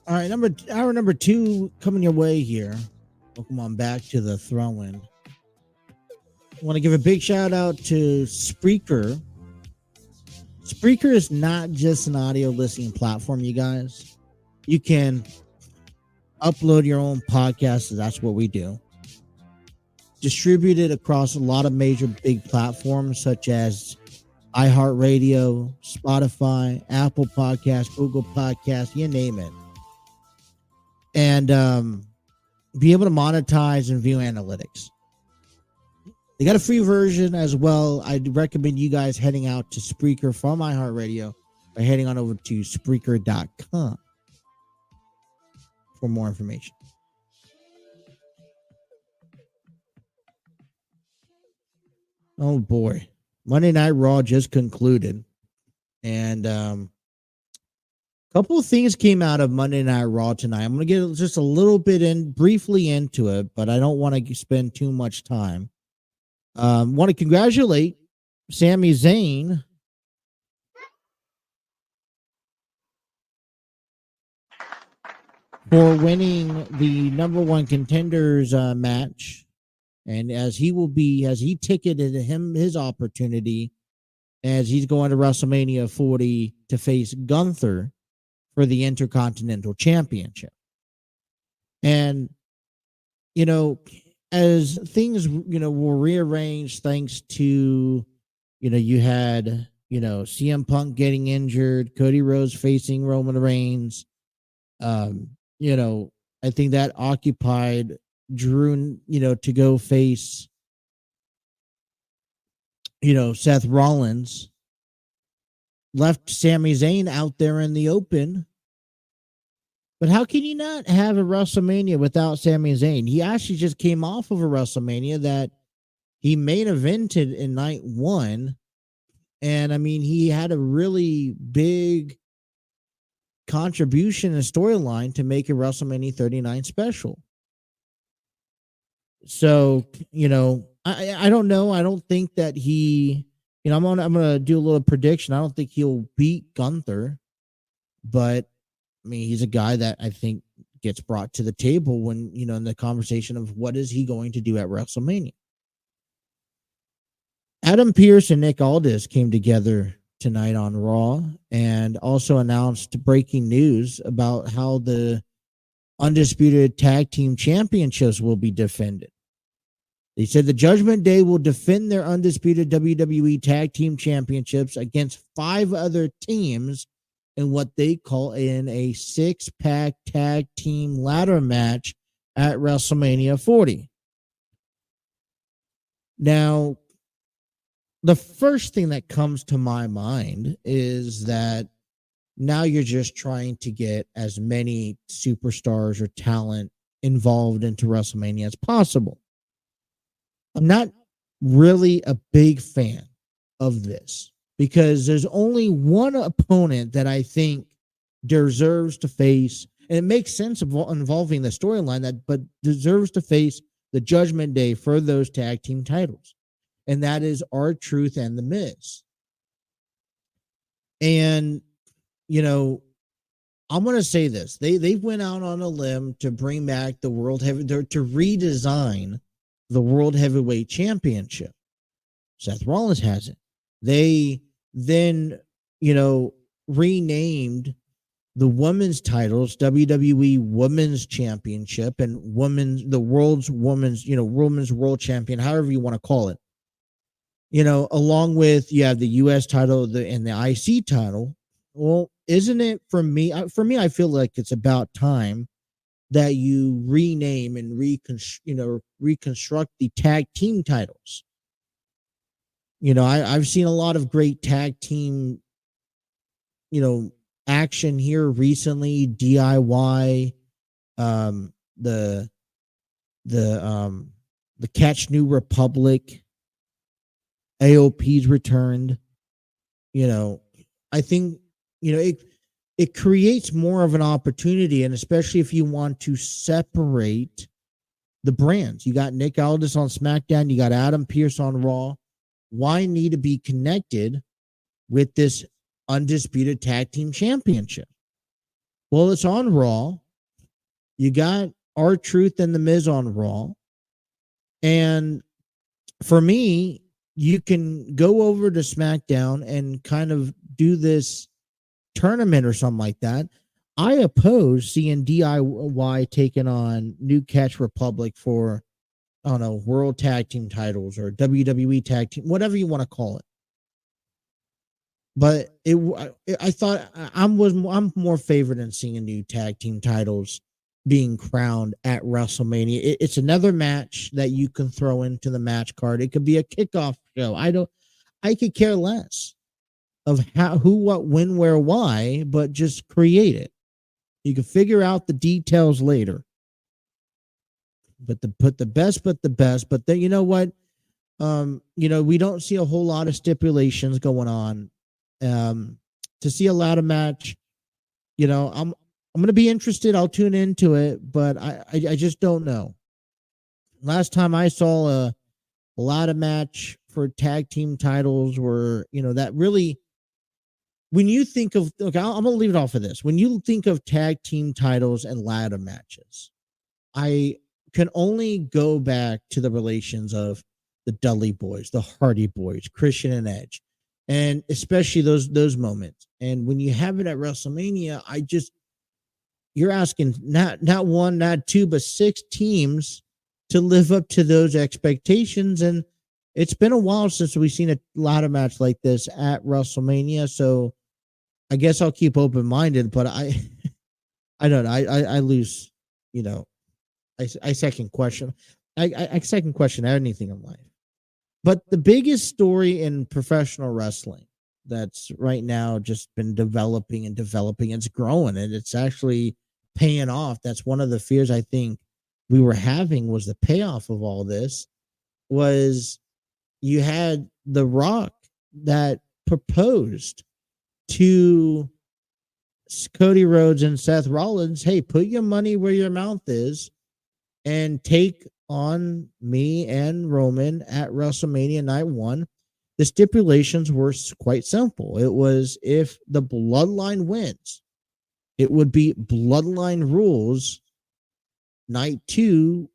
All right, hour number 2 coming your way here. Welcome on back to the throw-in. I want to give a big shout out to Spreaker. Spreaker is not just an audio listening platform, you guys. You can upload your own podcast. That's what we do. Distribute it across a lot of major big platforms such as iHeartRadio, Spotify, Apple Podcasts, Google Podcasts, you name it. And be able to monetize and view analytics. They got a free version as well. I'd recommend you guys heading out to Spreaker from iHeartRadio by heading on over to Spreaker.com for more information. Oh boy. Monday Night Raw just concluded. And a couple of things came out of Monday Night Raw tonight. I'm going to get just a little bit briefly into it, but I don't want to spend too much time. Want to congratulate Sami Zayn for winning the number one contenders match. And as he ticketed his opportunity as he's going to WrestleMania 40 to face Gunther for the Intercontinental Championship. And, as things, were rearranged thanks to, you had, CM Punk getting injured, Cody Rhodes facing Roman Reigns. I think that occupied Drew, to go face, Seth Rollins. Left Sami Zayn out there in the open. But how can you not have a WrestleMania without Sami Zayn? He actually just came off of a WrestleMania that he main evented in night 1. And, he had a really big contribution and storyline to make a WrestleMania 39 special. So, I don't know. I don't think that he... I'm gonna do a little prediction. I don't think he'll beat Gunther, but he's a guy that I think gets brought to the table when in the conversation of what is he going to do at WrestleMania. Adam Pearce and Nick Aldis came together tonight on Raw and also announced breaking news about how the Undisputed Tag Team Championships will be defended. They said the Judgment Day will defend their undisputed WWE Tag Team Championships against 5 other teams in what they call in a 6-pack tag team ladder match at WrestleMania 40. Now, the first thing that comes to my mind is that now you're just trying to get as many superstars or talent involved into WrestleMania as possible. I'm not really a big fan of this because there's only one opponent that I think deserves to face, and it makes sense involving the storyline but deserves to face the Judgment Day for those tag team titles. And that is R-Truth and The Miz. And, I'm going to say this. They went out on a limb to bring back the World Heavyweight, to redesign the World Heavyweight Championship. Seth Rollins has it. They then, renamed the women's titles WWE Women's Championship and Women's World Champion, however you want to call it. Along with you have the U.S. title and the IC title, Well, isn't it for me? For me, I feel like it's about time that you rename and reconstruct the tag team titles. I've seen a lot of great tag team, action here recently. DIY, um, the the Catch New Republic, AOP's returned. I think it creates more of an opportunity, and especially if you want to separate the brands. You got Nick Aldis on SmackDown, you got Adam Pearce on Raw. Why need to be connected with this undisputed tag team championship? Well, it's on Raw. You got R-Truth and The Miz on Raw. And for me, you can go over to SmackDown and kind of do this tournament or something like that. I oppose seeing DIY taking on New Catch Republic for, I don't know, World Tag Team titles or WWE Tag Team, whatever you want to call it. But I thought I'm more favored in seeing new tag team titles being crowned at WrestleMania. It's another match that you can throw into the match card. It could be a kickoff show. I could care less of how, who, what, when, where, why, but just create it. You can figure out the details later. But the best. But then, you know what? We don't see a whole lot of stipulations going on. To see a ladder match, I'm going to be interested. I'll tune into it, but I just don't know. Last time I saw a ladder match for tag team titles were, that really, when you think of, okay, I'm going to leave it off of this. When you think of tag team titles and ladder matches, I can only go back to the relations of the Dudley Boys, the Hardy Boys, Christian and Edge, and especially those moments. And when you have it at WrestleMania, you're asking not one, not two, but 6 teams to live up to those expectations. And it's been a while since we've seen a ladder match like this at WrestleMania. So I guess I'll keep open-minded, but I don't know. I lose, I second question. I second question anything in life. But the biggest story in professional wrestling that's right now just been developing, it's growing, and it's actually paying off. That's one of the fears I think we were having, was the payoff of all this was you had The Rock that proposed to Cody Rhodes and Seth Rollins, hey, put your money where your mouth is and take on me and Roman at WrestleMania Night 1. The stipulations were quite simple. It was, if the bloodline wins, it would be bloodline rules Night 2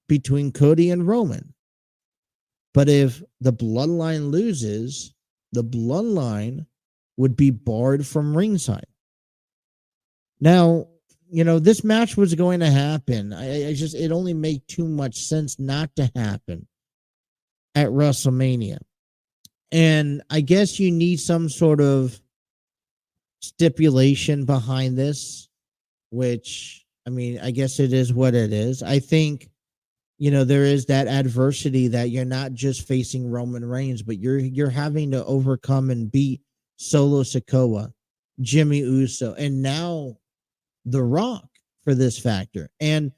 between Cody and Roman. But if the bloodline loses, the bloodline would be barred from ringside. Now, this match was going to happen. It only made too much sense not to happen at WrestleMania. And I guess you need some sort of stipulation behind this, which, I guess it is what it is. I think, there is that adversity that you're not just facing Roman Reigns, but you're having to overcome and beat Solo Sikoa, Jimmy Uso, and now The Rock for this factor. And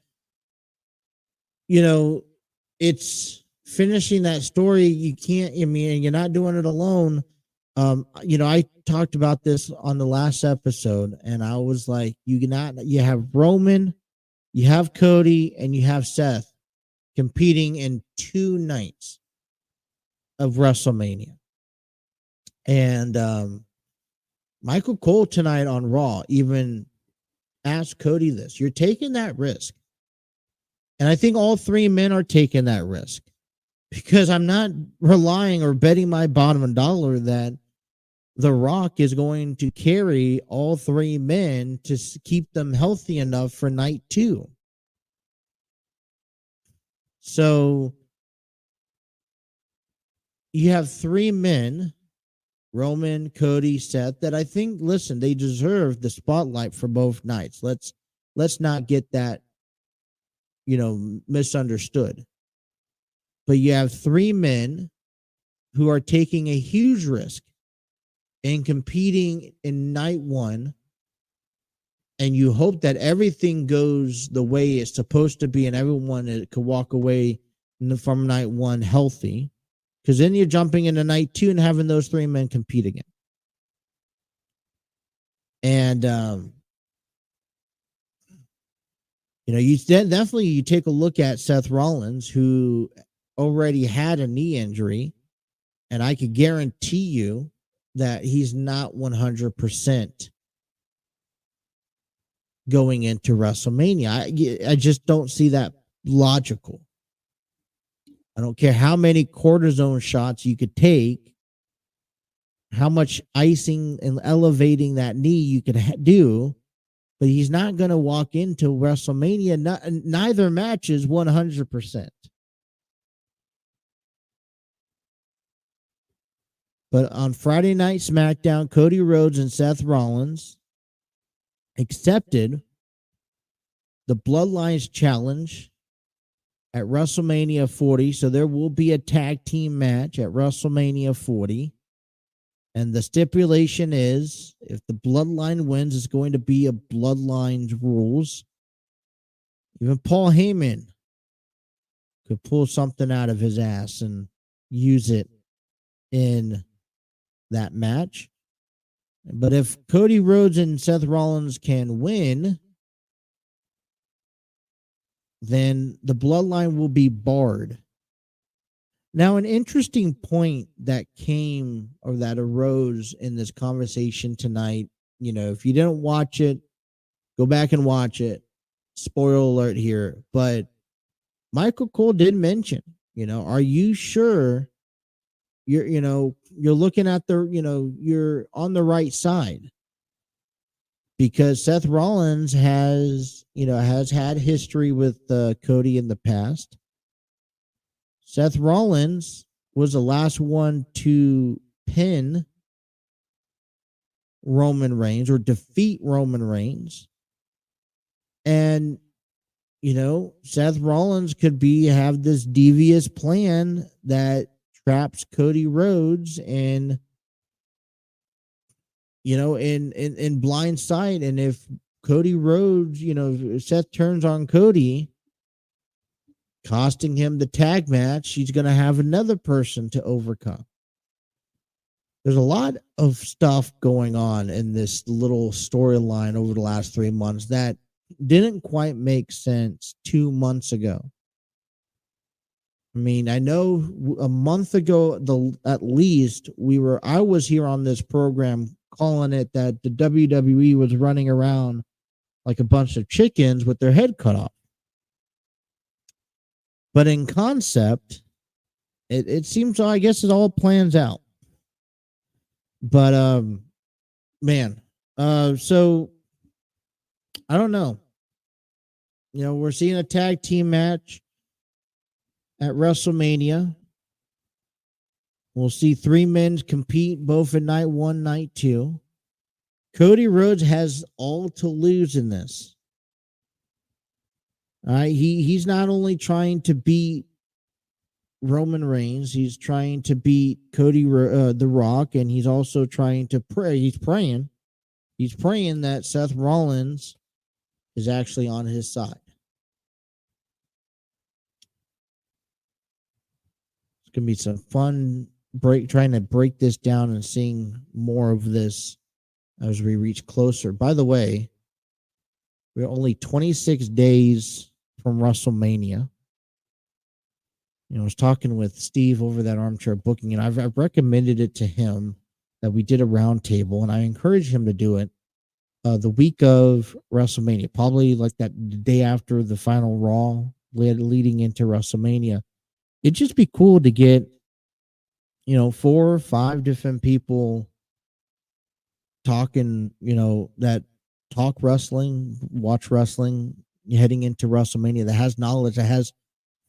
it's finishing that story. You can't, you're not doing it alone. I talked about this on the last episode, and I was like, you have Roman, you have Cody, and you have Seth competing in 2 nights of WrestleMania. And Michael Cole tonight on Raw even asked Cody this. You're taking that risk. And I think all 3 men are taking that risk, because I'm not relying or betting my bottom dollar that The Rock is going to carry all 3 men to keep them healthy enough for night 2. So you have 3 men Roman, Cody, Seth, that I think, listen, they deserve the spotlight for both nights. Let's not get that, misunderstood. But you have three men who are taking a huge risk in competing in night one, and you hope that everything goes the way it's supposed to be and everyone could walk away from night one healthy, because then you're jumping into night two and having those three men compete again. And you definitely take a look at Seth Rollins, who already had a knee injury, and I could guarantee you that he's not 100% going into WrestleMania. I just don't see that logical. I don't care how many cortisone shots you could take, how much icing and elevating that knee you could do, but he's not going to walk into WrestleMania. Neither match is 100%. But on Friday Night SmackDown, Cody Rhodes and Seth Rollins accepted the Bloodlines challenge at WrestleMania 40. So there will be a tag team match at WrestleMania 40. And the stipulation is, if the Bloodline wins, it's going to be a Bloodlines rules. Even Paul Heyman could pull something out of his ass and use it in that match. But if Cody Rhodes and Seth Rollins can win, then the Bloodline will be barred. Now, an interesting point that came or that arose in this conversation tonight, if you didn't watch it, go back and watch it. Spoiler alert here. But Michael Cole did mention, are you sure you're looking at you're on the right side? Because Seth Rollins has had history with Cody in the past. Seth Rollins was the last one to pin Roman Reigns or defeat Roman Reigns. And, Seth Rollins could have this devious plan that traps Cody Rhodes in blind sight. And if Cody Rhodes, Seth turns on Cody, costing him the tag match, he's going to have another person to overcome. There's a lot of stuff going on in this little storyline over the last 3 months that didn't quite make sense 2 months ago. I mean, I know a month ago, at least, I was here on this program calling it that the WWE was running around like a bunch of chickens with their head cut off. But in concept, it seems, I guess it all plans out. But, so I don't know. We're seeing a tag team match at WrestleMania. We'll see three men compete both in night one, night two. Cody Rhodes has all to lose in this. He's not only trying to beat Roman Reigns, he's trying to beat Cody The Rock, and he's also trying to pray. He's praying that Seth Rollins is actually on his side. It's gonna be some fun trying to break this down and seeing more of this as we reach closer. By the way, we're only 26 days from WrestleMania. I was talking with Steve over that Armchair Booking, and I've recommended it to him that we did a roundtable, and I encouraged him to do it the week of WrestleMania, probably like that day after the final Raw, leading into WrestleMania. It'd just be cool to get, 4 or 5 different people talking, that talk wrestling, watch wrestling, heading into WrestleMania, that has knowledge, that has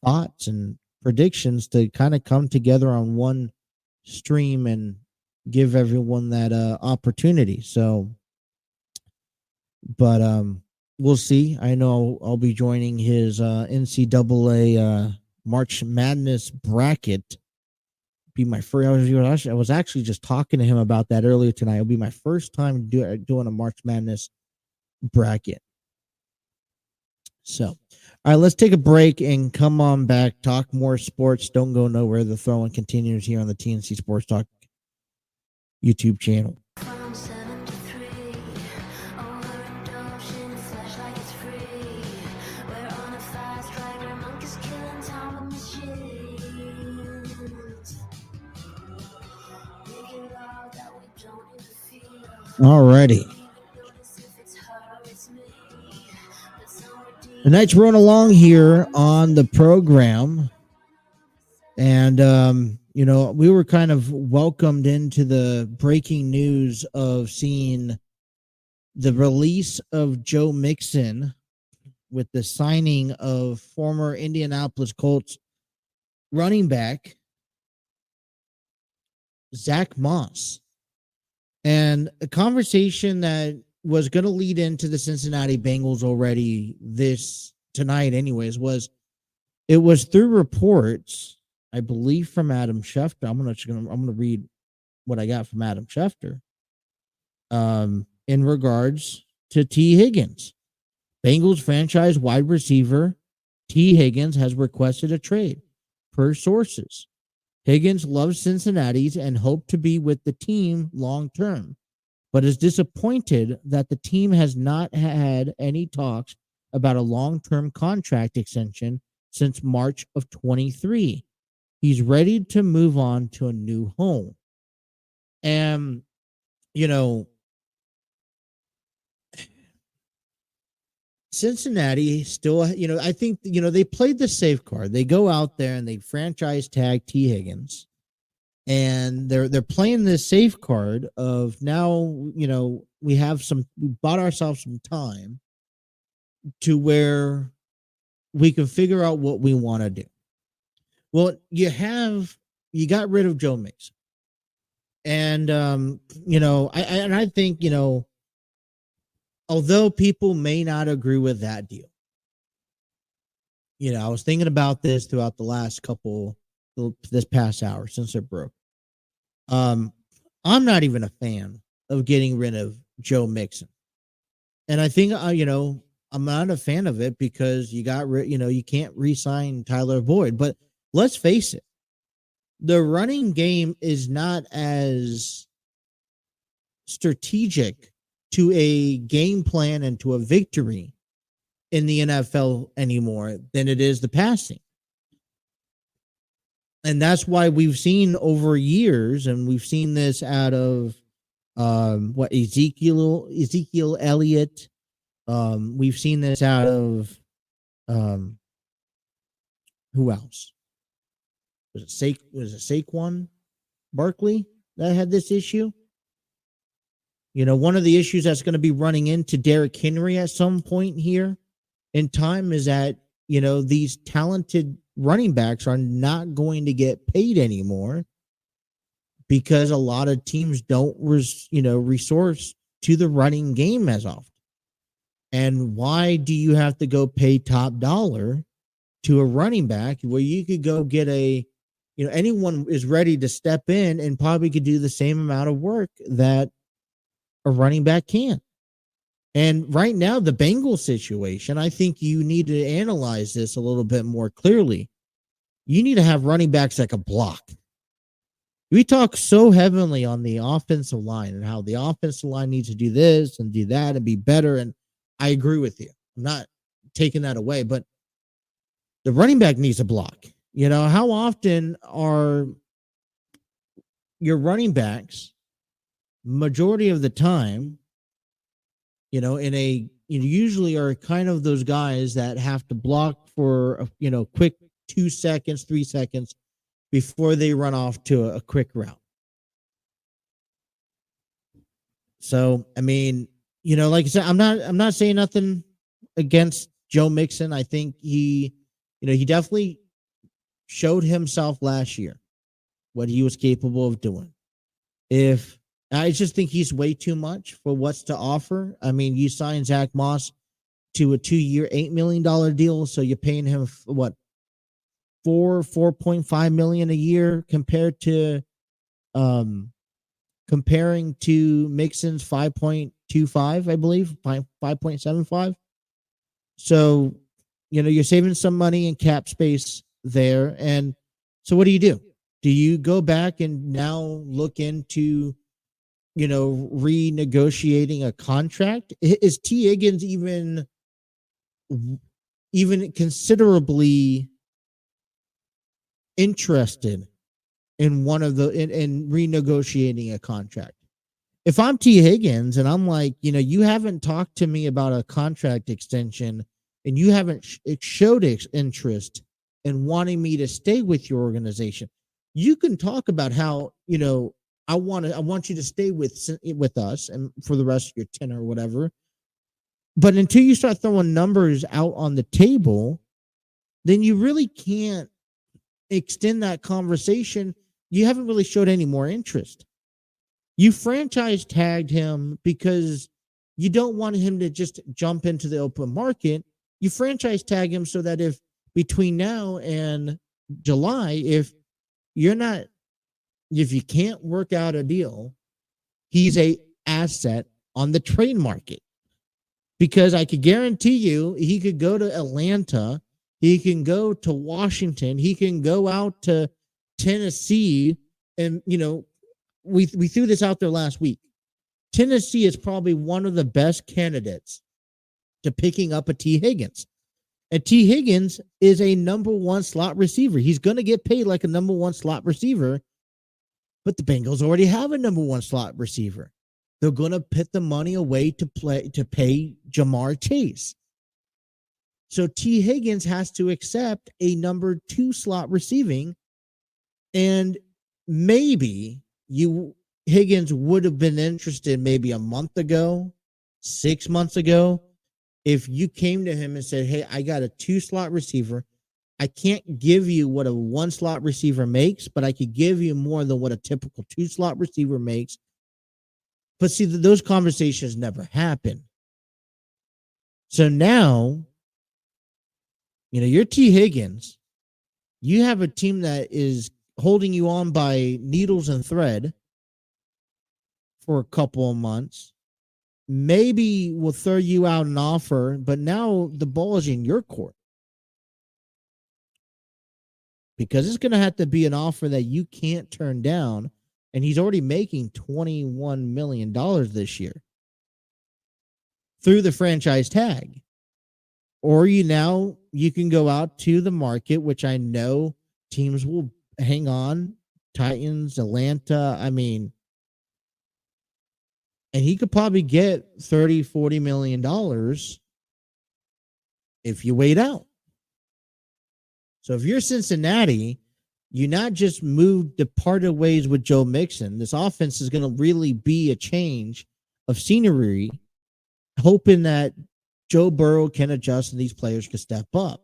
thoughts and predictions, to kind of come together on one stream and give everyone that opportunity. So, but we'll see. I know I'll be joining his NCAA March Madness bracket. Be my first. I was actually just talking to him about that earlier tonight. It'll be my first time doing a March Madness bracket. So, all right, let's take a break and come on back. Talk more sports. Don't go nowhere. The throwing continues here on the TNC Sports Talk YouTube channel. Alrighty. The night's running along here on the program. And, you know, we were kind of welcomed into the breaking news of seeing the release of Joe Mixon with the signing of former Indianapolis Colts running back Zach Moss. And a conversation that was going to lead into the Cincinnati Bengals already this tonight anyways it was through reports, I believe, from Adam Schefter. I'm gonna read what I got from Adam Schefter in regards to T. Higgins. Bengals franchise wide receiver T. Higgins has requested a trade per sources. Higgins loves Cincinnati's and hoped to be with the team long term, but is disappointed that the team has not had any talks about a long-term contract extension since March of 23. He's ready to move on to a new home. And, you know, Cincinnati still, you know, I think, you know, they played the safe card. They go out there and they franchise tag T. Higgins. And they're playing this safe card of now, you know, we bought ourselves some time to where we can figure out what we want to do. Well, you got rid of Joe Mixon. And, you know, I think, you know, although people may not agree with that deal, you know, I was thinking about this throughout the last this past hour since it broke. I'm not even a fan of getting rid of Joe Mixon. And I think, you know, I'm not a fan of it because you can't re-sign Tyler Boyd. But let's face it, the running game is not as strategic to a game plan and to a victory in the NFL anymore than it is the passing. And that's why we've seen over years, and we've seen this out of Ezekiel Elliott. We've seen this out of who else? Was it Saquon Barkley that had this issue? You know, one of the issues that's going to be running into Derrick Henry at some point here in time is that, you know, these talented running backs are not going to get paid anymore because a lot of teams don't, resource to the running game as often. And why do you have to go pay top dollar to a running back where you could go get anyone is ready to step in and probably could do the same amount of work that a running back can? And right now, the Bengals situation, I think you need to analyze this a little bit more clearly. You need to have running backs that can block. We talk so heavily on the offensive line and how the offensive line needs to do this and do that and be better. And I agree with you. I'm not taking that away, but the running back needs to block. You know, how often are your running backs, majority of the time, you know, usually are kind of those guys that have to block for, quick 2 seconds, 3 seconds before they run off to a quick route. So, I mean, you know, like I said, I'm not saying nothing against Joe Mixon. I think he definitely showed himself last year what he was capable of doing. If I just think he's way too much for what's to offer. I mean, you signed Zach Moss to a 2-year, $8 million deal, so you're paying him what, 4.5 million a year compared to comparing to Mixon's 5.25, I believe, 5.75. So, you're saving some money in cap space there. And so what do? Do you go back and now look into, renegotiating a contract? Is T. Higgins even considerably interested in in renegotiating a contract? If I'm T. Higgins and I'm like, you haven't talked to me about a contract extension and you haven't showed interest in wanting me to stay with your organization, you can talk about how, I want you to stay with us and for the rest of your tenure or whatever. But until you start throwing numbers out on the table, then you really can't extend that conversation. You haven't really showed any more interest. You franchise tagged him because you don't want him to just jump into the open market. You franchise tag him so that if between now and July, if you can't work out a deal, he's a asset on the trade market. Because I could guarantee you he could go to Atlanta, he can go to Washington, he can go out to Tennessee, and we threw this out there last week. Tennessee is probably one of the best candidates to picking up a T. Higgins. And T. Higgins is a number one slot receiver. He's going to get paid like a number one slot receiver, but the Bengals already have a number one slot receiver. They're going to put the money away to pay Ja'Marr Chase. So T. Higgins has to accept a number two slot receiving, and maybe Higgins would have been interested maybe a month ago, 6 months ago, if you came to him and said, hey, I got a 2-slot receiver. I can't give you what a 1-slot receiver makes, but I could give you more than what a typical 2-slot receiver makes. But see, those conversations never happen. So now, you're T. Higgins. You have a team that is holding you on by needles and thread for a couple of months. Maybe we'll throw you out an offer, but now the ball is in your court. Because it's going to have to be an offer that you can't turn down. And he's already making $21 million this year through the franchise tag. Or you can go out to the market, which I know teams will hang on. Titans, Atlanta, and he could probably get $30-40 million if you wait out. So if you're Cincinnati, you not just departed ways with Joe Mixon. This offense is going to really be a change of scenery, hoping that Joe Burrow can adjust and these players can step up.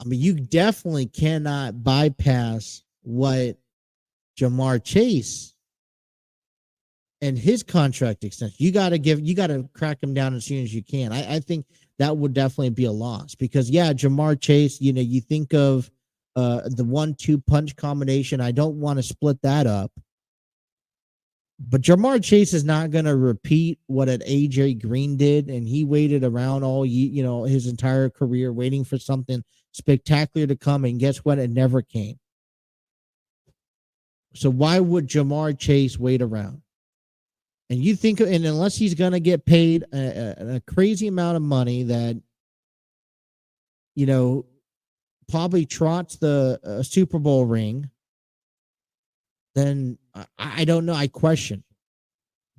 You definitely cannot bypass what Ja'Marr Chase and his contract extension. You got to crack him down as soon as you can. I think that would definitely be a loss because, Ja'Marr Chase, you think of the 1-2 punch combination. I don't want to split that up. But Ja'Marr Chase is not going to repeat what an AJ Green did, and he waited around his entire career waiting for something spectacular to come, and guess what? It never came. So why would Ja'Marr Chase wait around? And you think, and unless he's going to get paid a crazy amount of money that, probably trots the Super Bowl ring, then I don't know. I question.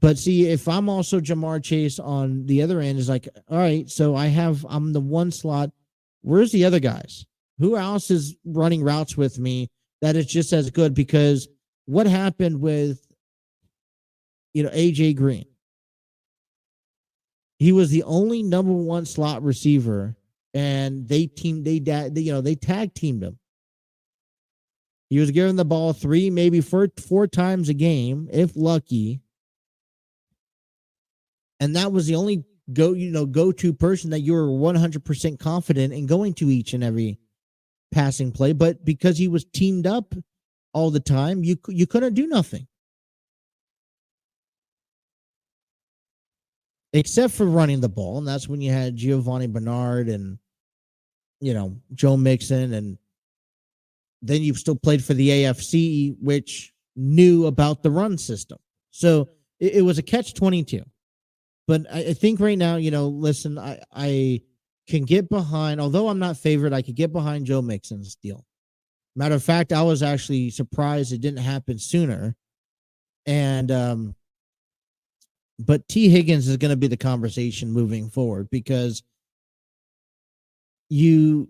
But see, if I'm also Ja'Marr Chase on the other end, is like, all right, so I'm the 1 slot. Where's the other guys? Who else is running routes with me that is just as good? Because what happened with, AJ Green? He was the only number 1 slot receiver, and they tag teamed him. He was given the ball 3, maybe 4 times a game, if lucky. And that was the only go-to person that you were 100% confident in going to each and every passing play. But because he was teamed up all the time, you couldn't do nothing. Except for running the ball. And that's when you had Giovanni Bernard and, Joe Mixon. And then you still played for the AFC, which knew about the run system. So it was a catch-22. But I think right now, listen, I can get behind, although I'm not favored, I could get behind Joe Mixon's deal. Matter of fact, I was actually surprised it didn't happen sooner. And, but T. Higgins is going to be the conversation moving forward because you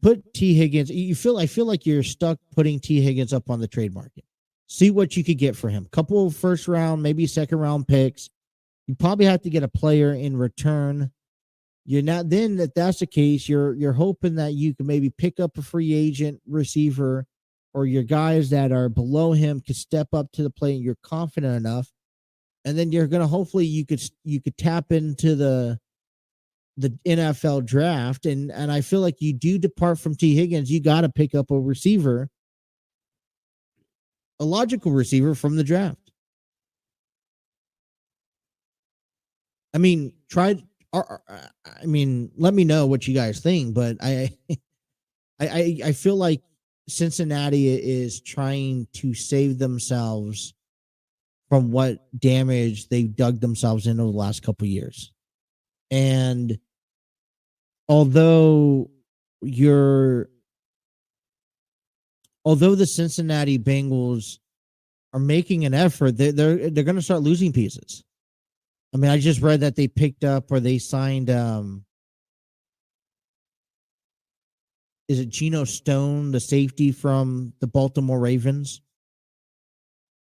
put T. Higgins, I feel like you're stuck putting T. Higgins up on the trade market. See what you could get for him. Couple of first round, maybe second round picks. You probably have to get a player in return. You're not, then if that's the case, you're hoping that you can maybe pick up a free agent receiver or your guys that are below him could step up to the plate and you're confident enough. And then you're going to hopefully you could tap into the NFL draft. And I feel like you do depart from T. Higgins, you got to pick up a receiver, a logical receiver from the draft. I mean, let me know what you guys think, but I feel like Cincinnati is trying to save themselves from what damage they've dug themselves in over the last couple of years. And although the Cincinnati Bengals are making an effort, they're going to start losing pieces. I mean, I just read that they picked up or they signed, is it Geno Stone, the safety from the Baltimore Ravens?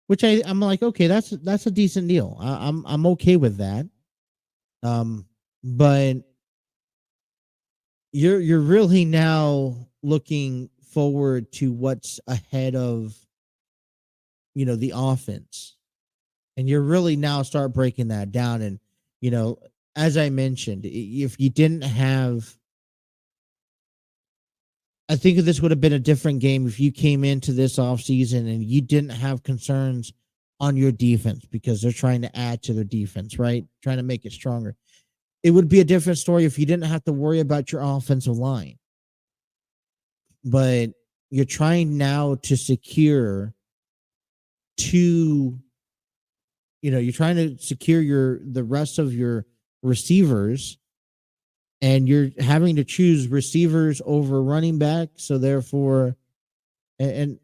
Which I'm like, okay, that's a decent deal. I'm okay with that. But you're really now looking forward to what's ahead of, the offense. And you're really now start breaking that down. And, as I mentioned, if you didn't have, I think this would have been a different game if you came into this offseason and you didn't have concerns on your defense because they're trying to add to their defense, right? Trying to make it stronger. It would be a different story if you didn't have to worry about your offensive line. But you're trying now to secure you're trying to secure the rest of your receivers, and you're having to choose receivers over running back. So therefore, and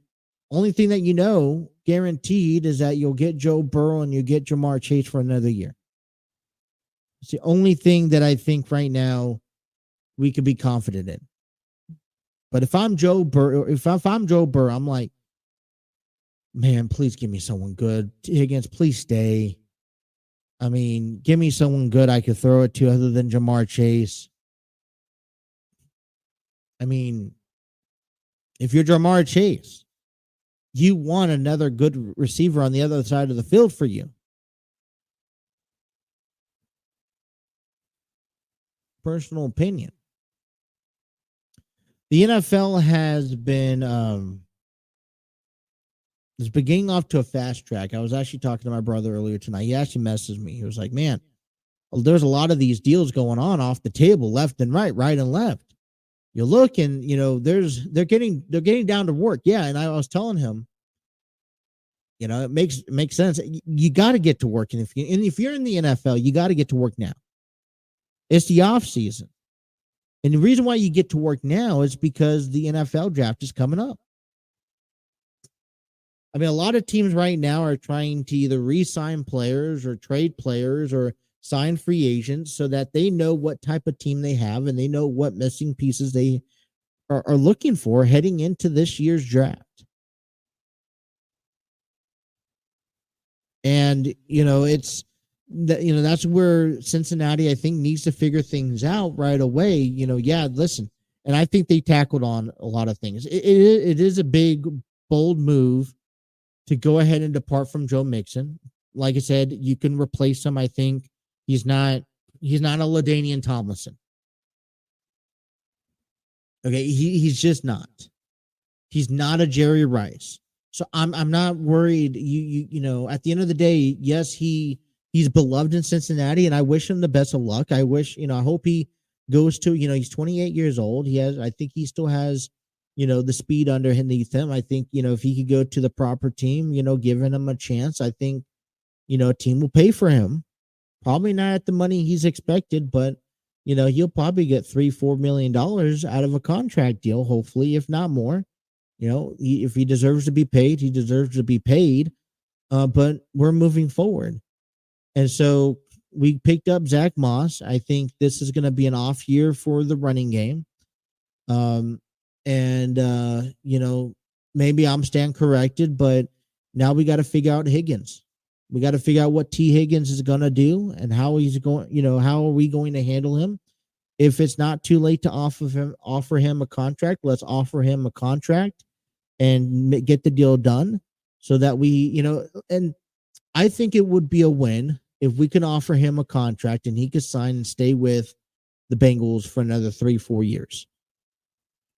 only thing that guaranteed is that you'll get Joe Burrow and you'll get Jamar Chase for another year. It's the only thing that I think right now we could be confident in. But if I'm Joe Burrow, I'm like, man, please give me someone good. Higgins, please stay. I mean, give me someone good I could throw it to other than Jamar Chase. I mean, if you're Jamar Chase, you want another good receiver on the other side of the field for you. Personal opinion. The NFL has been it's beginning off to a fast track. I was actually talking to my brother earlier tonight. He actually messaged me. He was like, man, there's a lot of these deals going on off the table, left and right and left. You look and, they're getting down to work. Yeah. And I was telling him, it makes sense. You got to get to work. And if you're in the NFL, you got to get to work now. It's the off season. And the reason why you get to work now is because the NFL draft is coming up. I mean, a lot of teams right now are trying to either re-sign players or trade players or sign free agents so that they know what type of team they have and they know what missing pieces they are looking for heading into this year's draft. And, that's where Cincinnati, I think, needs to figure things out right away. Listen, and I think they tackled on a lot of things. It is a big bold move to go ahead and depart from Joe Mixon. Like I said, you can replace him. I think he's not a LaDainian Tomlinson. Okay, he's just not. He's not a Jerry Rice. So I'm not worried. You know, at the end of the day, yes, he's beloved in Cincinnati, and I wish him the best of luck. I wish, you know, I hope he goes to, you know, he's 28 years old. I think he still has, you know, the speed underneath him. I think, you know, if he could go to the proper team, you know, giving him a chance, I think, you know, a team will pay for him. Probably not at the money he's expected, but, you know, he'll probably get $3-4 million out of a contract deal, hopefully, if not more. You know, if he deserves to be paid, he deserves to be paid. But we're moving forward. And so we picked up Zach Moss. I think this is going to be an off year for the running game. You know, maybe I'm stand corrected, but now we got to figure out Higgins. We got to figure out what T. Higgins is going to do and how he's going, you know, how are we going to handle him? If it's not too late to offer him a contract, let's offer him a contract and get the deal done so that we, you know, and I think it would be a win if we can offer him a contract and he could sign and stay with the Bengals for another 3-4 years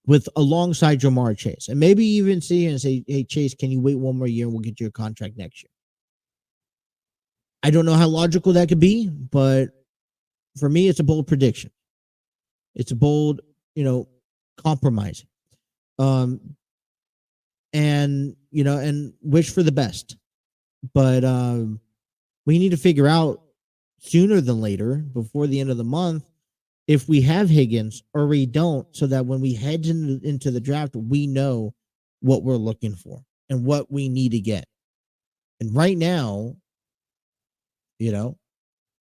with alongside Jamar Chase, and maybe even see and say, hey, Chase, can you wait one more year and we'll get you a contract next year? I don't know how logical that could be, but for me, it's a bold prediction. It's a bold, you know, compromise. And, you know, and wish for the best. But we need to figure out sooner than later, before the end of the month, if we have Higgins or we don't, so that when we head into the draft, we know what we're looking for and what we need to get. And right now, you know,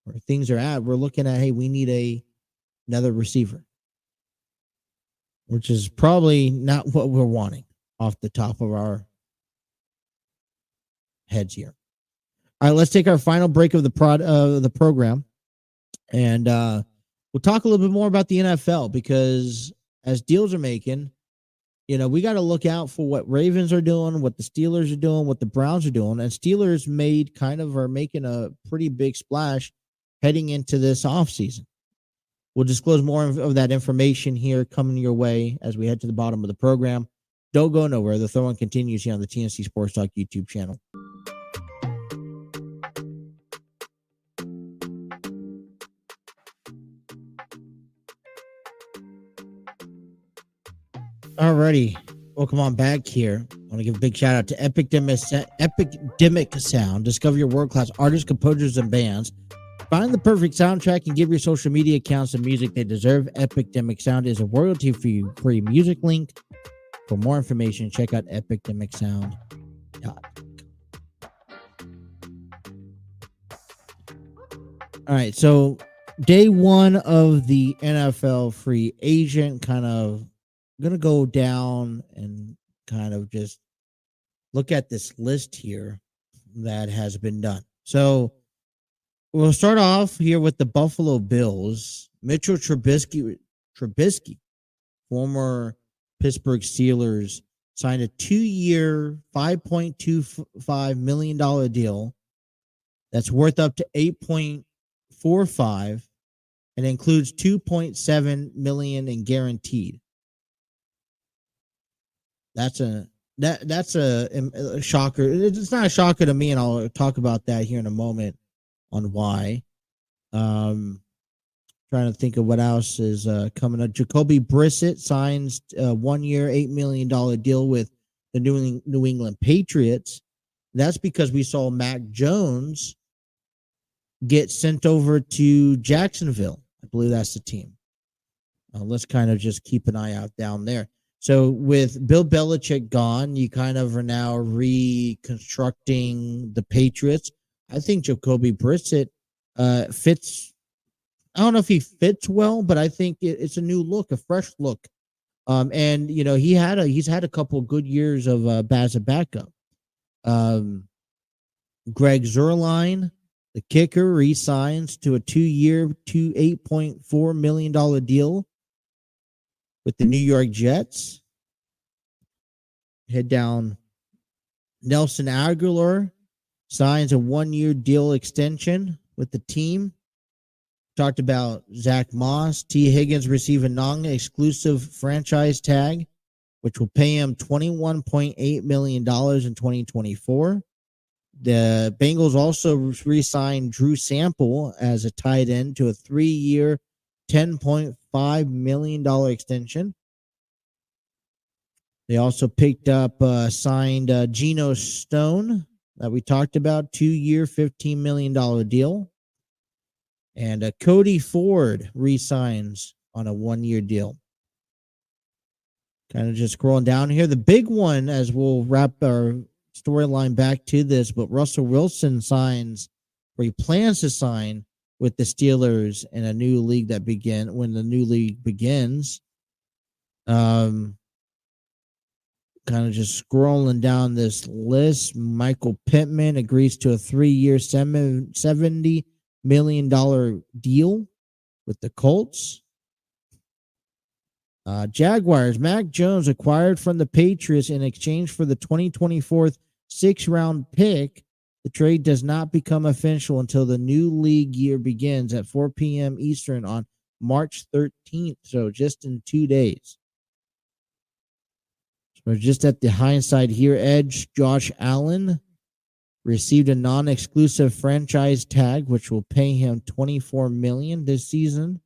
where things are at, we're looking at, hey, we need another receiver, which is probably not what we're wanting off the top of our heads here. All right, let's take our final break of the program, and we'll talk a little bit more about the NFL, because as deals are making, you know, we got to look out for what Ravens are doing, what the Steelers are doing, what the Browns are doing. And Steelers are making a pretty big splash heading into this offseason. We'll disclose more of that information here coming your way as we head to the bottom of the program. Don't go nowhere. The throw-in continues here on the TNC Sports Talk YouTube channel. Alrighty, welcome on back here. I want to give a big shout out to Epidemic Sound. Discover your world-class artists, composers, and bands. Find the perfect soundtrack and give your social media accounts the music they deserve. Epidemic Sound is a royalty-free music link. For more information, check out epidemicsound.com. All right, so day one of the NFL free agent kind of going to go down and kind of just look at this list here that has been done. So we'll start off here with the Buffalo Bills. Mitchell Trubisky, former Pittsburgh Steelers, signed a 2-year, $5.25 million deal that's worth up to $8.45 and includes $2.7 million in guaranteed. That's a shocker. It's not a shocker to me, and I'll talk about that here in a moment on why. Trying to think of what else is coming up. Jacoby Brissett signs a 1-year, $8 million deal with the New England Patriots. That's because we saw Mac Jones get sent over to Jacksonville. I believe that's the team. Let's kind of just keep an eye out down there. So with Bill Belichick gone, you kind of are now reconstructing the Patriots. I think Jacoby Brissett fits. I don't know if he fits well, but I think it's a new look, a fresh look. And you know, he's had a couple of good years of as a backup. Greg Zuerlein, the kicker, re-signs to a 2-year, $8.4 million deal with the New York Jets. Head down Nelson Aguilar signs a 1-year deal extension with the team. Talked about Zach Moss. T. Higgins receive a non-exclusive franchise tag, which will pay him $21.8 million in 2024. The Bengals also re-signed Drew Sample as a tight end to a 3-year, $10.5 million extension. They also picked up, signed Geno Stone that we talked about, 2-year, $15 million deal. And Cody Ford re-signs on a 1-year deal. Kind of just scrolling down here. The big one, as we'll wrap our storyline back to this, but Russell Wilson signs, or he plans to sign with the Steelers in a new league when the new league begins. Kind of just scrolling down this list. Michael Pittman agrees to a 3-year, $70 million deal with the Colts. Jaguars, Mac Jones acquired from the Patriots in exchange for the 2024 6th-round pick. The trade does not become official until the new league year begins at 4 p.m. Eastern on March 13th, so just in 2 days. So just at the hindsight here, edge Josh Allen received a non-exclusive franchise tag, which will pay him $24 million this season.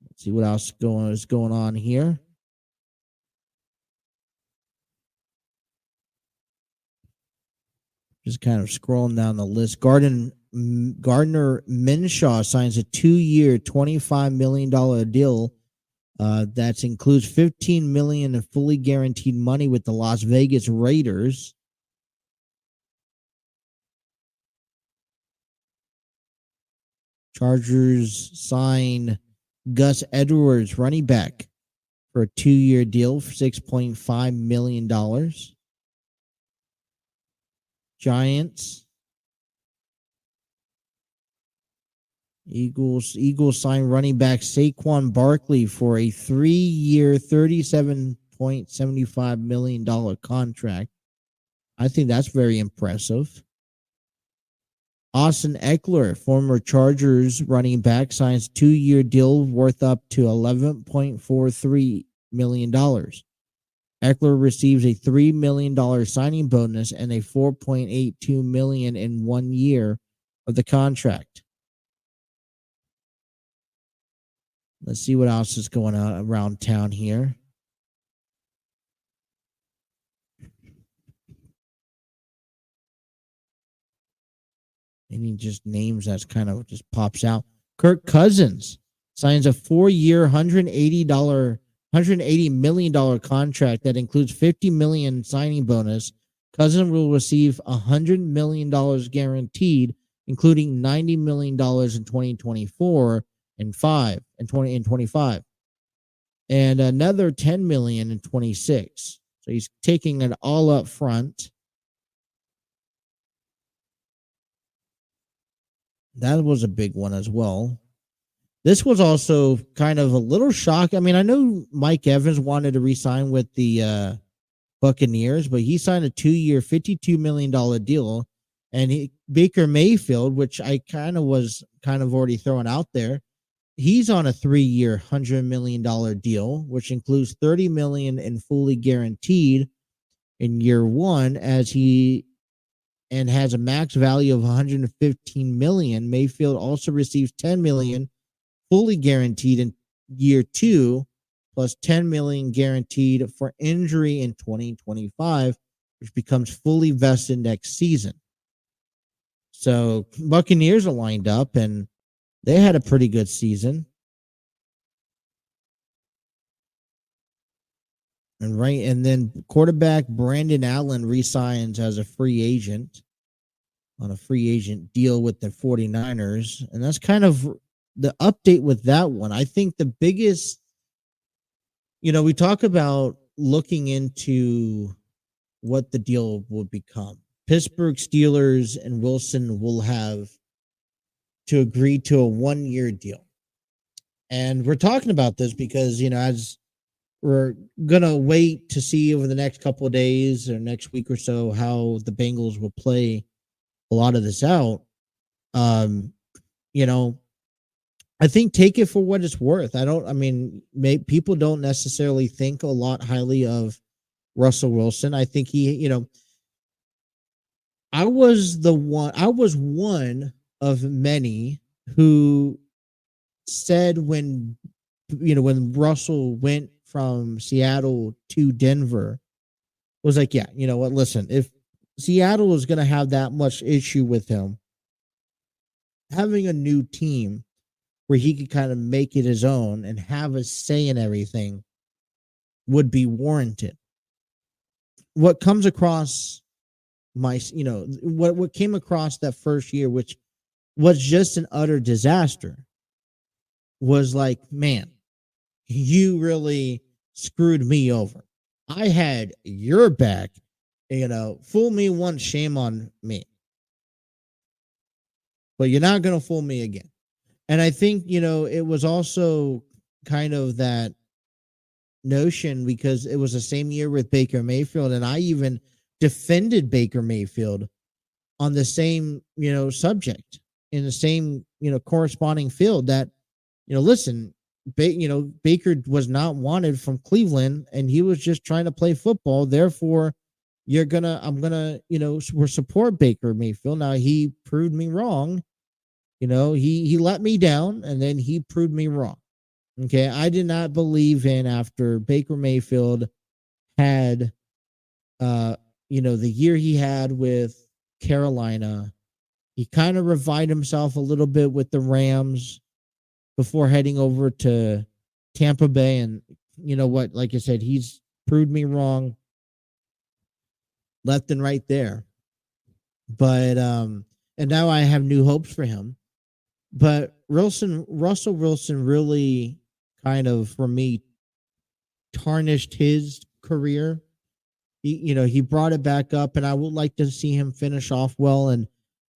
Let's see what else is going on here. Just kind of scrolling down the list. Gardner Minshew signs a 2-year, $25 million deal. That includes $15 million in fully guaranteed money with the Las Vegas Raiders. Chargers sign Gus Edwards, running back, for a 2-year deal for $6.5 million. Giants. Eagles sign running back Saquon Barkley for a 3-year, $37.75 million contract. I think that's very impressive. Austin Eckler, former Chargers running back, signs 2-year deal worth up to $11.43 million. Eckler receives a $3 million signing bonus and a $4.82 million in 1 year of the contract. Let's see what else is going on around town here. Any just names that's kind of just pops out. Kirk Cousins signs a 4-year, $180 million contract that includes $50 million signing bonus. Cousins will receive $100 million guaranteed, including $90 million in 2024 and 25, and another $10 million in 26. So he's taking it all up front. That was a big one as well. This was also kind of a little shock. I mean, I know Mike Evans wanted to re-sign with the Buccaneers, but he signed a 2-year, $52 million deal. And Baker Mayfield, which I was already throwing out there, he's on a 3-year, $100 million deal, which includes $30 million in fully guaranteed in year 1, and has a max value of $115 million. Mayfield also receives $10 million fully guaranteed in year 2, plus $10 million guaranteed for injury in 2025, which becomes fully vested next season. So Buccaneers are lined up, and they had a pretty good season. And then quarterback Brandon Allen re-signs as a free agent on a free agent deal with the 49ers. And that's kind of the update with that one. I think the biggest, we talk about looking into what the deal will become. Pittsburgh Steelers and Wilson will have to agree to a 1-year deal. And we're talking about this because, as we're gonna wait to see over the next couple of days or next week or so how the Bengals will play a lot of this out. Um, you know, I think take it for what it's worth. I mean, people don't necessarily think a lot highly of Russell Wilson. I think I was one of many who said when Russell went from Seattle to Denver, was like, yeah, you know what? Listen, if Seattle is going to have that much issue with him, having a new team where he could kind of make it his own and have a say in everything would be warranted. What comes across what came across that first year, which was just an utter disaster, was like, man, you really screwed me over. I had your back, fool me once, shame on me. But you're not going to fool me again. And I think, it was also kind of that notion because it was the same year with Baker Mayfield. And I even defended Baker Mayfield on the same, subject in the same, corresponding field that, listen, Baker was not wanted from Cleveland and he was just trying to play football. Therefore, I'm gonna, support Baker Mayfield. Now he proved me wrong. He let me down and then he proved me wrong. Okay. I did not believe in after Baker Mayfield had, the year he had with Carolina, he kind of revived himself a little bit with the Rams before heading over to Tampa Bay. And you know what? Like I said, he's proved me wrong left and right there. But, and now I have new hopes for him. But Russell Wilson really kind of, for me, tarnished his career. He brought it back up, and I would like to see him finish off well. And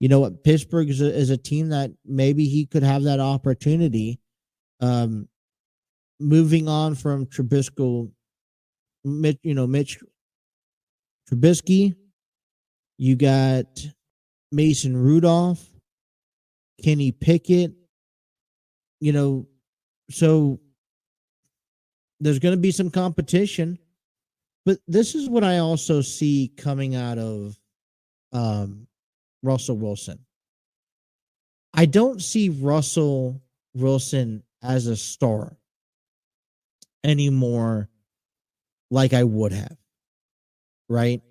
you know what? Pittsburgh is a team that maybe he could have that opportunity. Moving on from Trubisky, Mitch Trubisky, you got Mason Rudolph, Kenny Pickett, so there's going to be some competition. But this is what I also see coming out of Russell Wilson. I don't see Russell Wilson as a star anymore like I would have, right?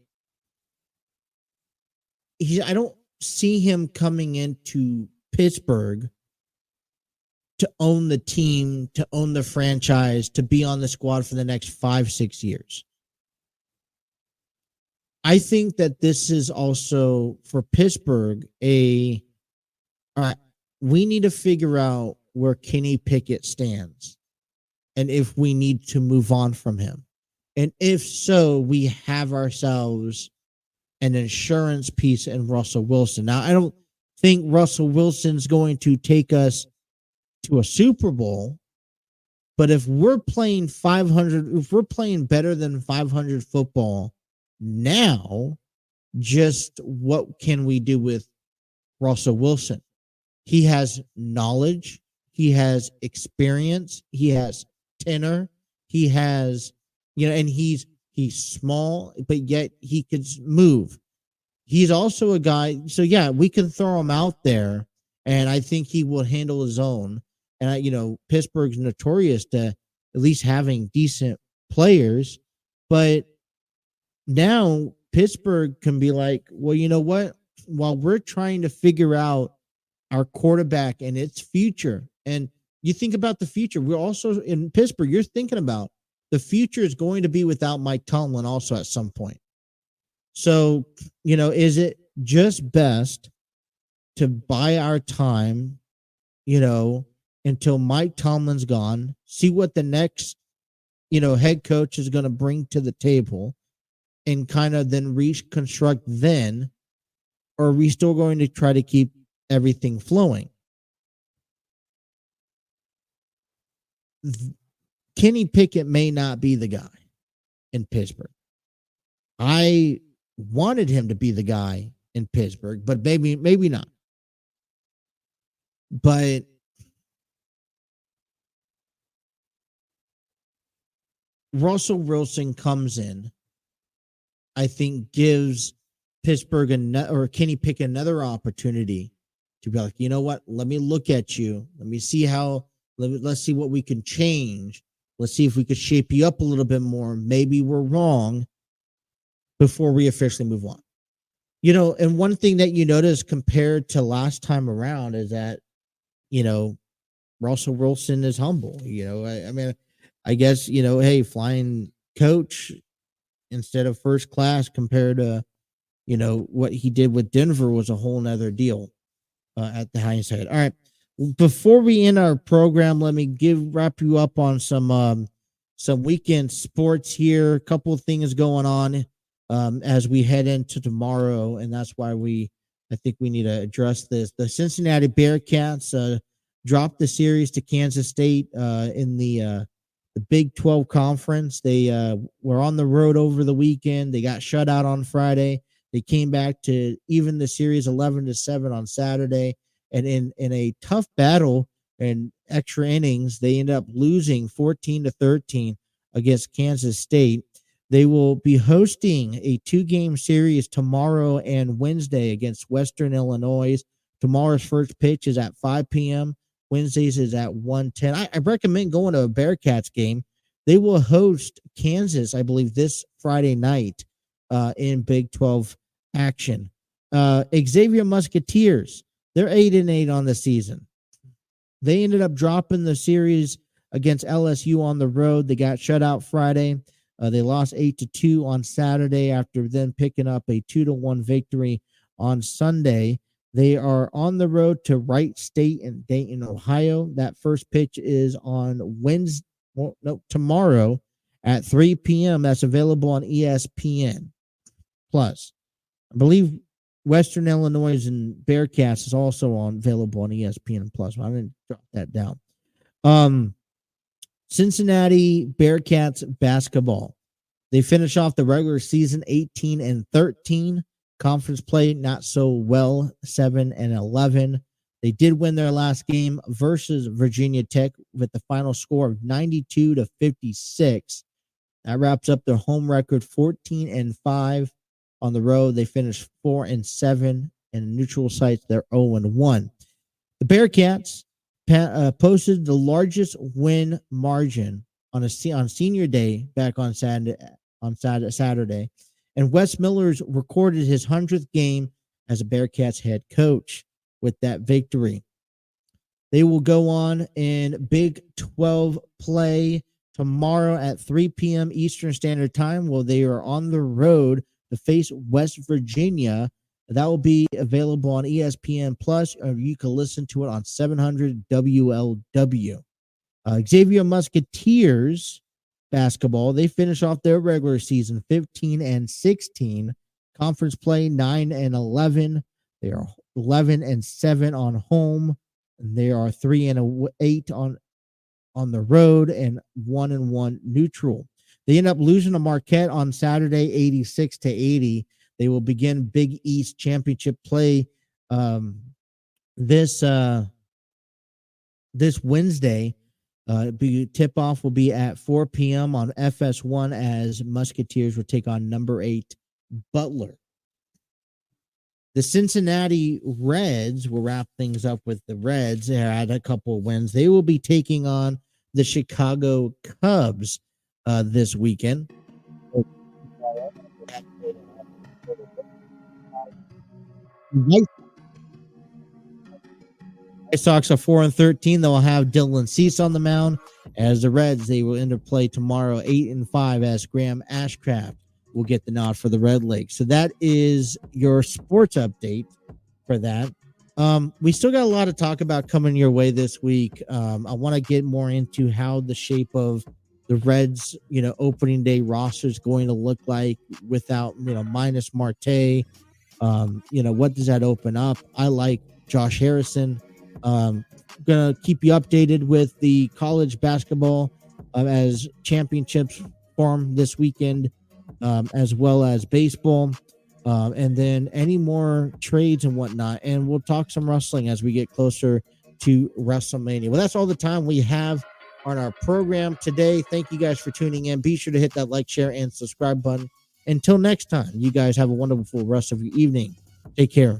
I don't see him coming into Pittsburgh to own the team, to own the franchise, to be on the squad for the next 5-6 years. I think that this is also for Pittsburgh all right, we need to figure out where Kenny Pickett stands and if we need to move on from him. And if so, we have ourselves an insurance piece in Russell Wilson. Now, I don't think Russell Wilson's going to take us to a Super Bowl, but if we're playing 500, if we're playing better than 500 football now, just what can we do with Russell Wilson? He has knowledge, he has experience, he has tenor, he has, and he's small, but yet he could move. He's also a guy, so yeah, we can throw him out there, and I think he will handle his own. And Pittsburgh's notorious to at least having decent players, but now Pittsburgh can be like, well, you know what? While we're trying to figure out our quarterback and its future, and you think about the future, we're also in Pittsburgh, you're thinking about the future is going to be without Mike Tomlin also at some point. So, is it just best to buy our time, until Mike Tomlin's gone, see what the next, head coach is going to bring to the table and kind of then reconstruct then, or are we still going to try to keep everything flowing? Kenny Pickett may not be the guy in Pittsburgh. I wanted him to be the guy in Pittsburgh, but maybe not. But Russell Wilson comes in, I think gives Pittsburgh or Kenny Pickett another opportunity to be like, you know what? Let me look at you. Let me see let's see what we can change. Let's see if we could shape you up a little bit more. Maybe we're wrong before we officially move on. You know, and one thing that you notice compared to last time around is that, you know, Russell Wilson is humble. You know, I mean, I guess, you know, hey, flying coach instead of first class compared to, you know, what he did with Denver was a whole nother deal at the hindsight. All right. Before we end our program, let me wrap you up on some weekend sports here. A couple of things going on as we head into tomorrow, and that's why I think we need to address this. The Cincinnati Bearcats dropped the series to Kansas State in the Big 12 conference. They were on the road over the weekend. They got shut out on Friday. They came back to even the series 11-7 on Saturday. And in a tough battle and extra innings, they ended up losing 14-13 against Kansas State. They will be hosting a 2-game series tomorrow and Wednesday against Western Illinois. Tomorrow's first pitch is at 5 p.m. Wednesdays is at 1:10. I recommend going to a Bearcats game. They will host Kansas, I believe, this Friday night in Big 12 action. Xavier Musketeers, they're 8-8 on the season. They ended up dropping the series against LSU on the road. They got shut out Friday. They lost 8-2 on Saturday after then picking up a 2-1 victory on Sunday. They are on the road to Wright State in Dayton, Ohio. That first pitch is on tomorrow at 3 p.m. That's available on ESPN Plus. I believe Western Illinois and Bearcats is also available on ESPN Plus. I'm going to drop that down. Cincinnati Bearcats basketball. They finish off the regular season 18-13. Conference play not so well, 7-11. They did win their last game versus Virginia Tech with the final score of 92-56. That wraps up their home record 14-5. On the road, they finished 4-7, and neutral sites they're 0-1. The Bearcats posted the largest win margin on Senior Day back on Saturday. And Wes Miller's recorded his 100th game as a Bearcats head coach with that victory. They will go on in Big 12 play tomorrow at 3 p.m. Eastern Standard Time. Well, they are on the road to face West Virginia. That will be available on ESPN Plus, or you can listen to it on 700 WLW. Xavier Musketeers basketball, they finish off their regular season 15-16. Conference play 9-11. They are 11-7 on home. And they are 3-8 on the road and 1-1 neutral. They end up losing to Marquette on Saturday, 86-80. They will begin Big East championship play this Wednesday. Tip-off will be at 4 p.m. on FS1 as Musketeers will take on number 8 Butler. The Cincinnati Reds will wrap things up with the Reds. They had a couple of wins. They will be taking on the Chicago Cubs this weekend. White Sox are 4-13. They'll have Dylan Cease on the mound. As the Reds, they will end up play tomorrow 8-5 as Graham Ashcraft will get the nod for the Red Leagues. So that is your sports update for that. We still got a lot to talk about coming your way this week. I want to get more into how the shape of the Reds, opening day roster is going to look like without, minus Marte. What does that open up? I like Josh Harrison. Gonna keep you updated with the college basketball as championships form this weekend, as well as baseball, and then any more trades and whatnot. And we'll talk some wrestling as we get closer to WrestleMania. Well, that's all the time we have on our program today. Thank you guys for tuning in. Be sure to hit that like, share, and subscribe button. Until next time, you guys have a wonderful rest of your evening. Take care.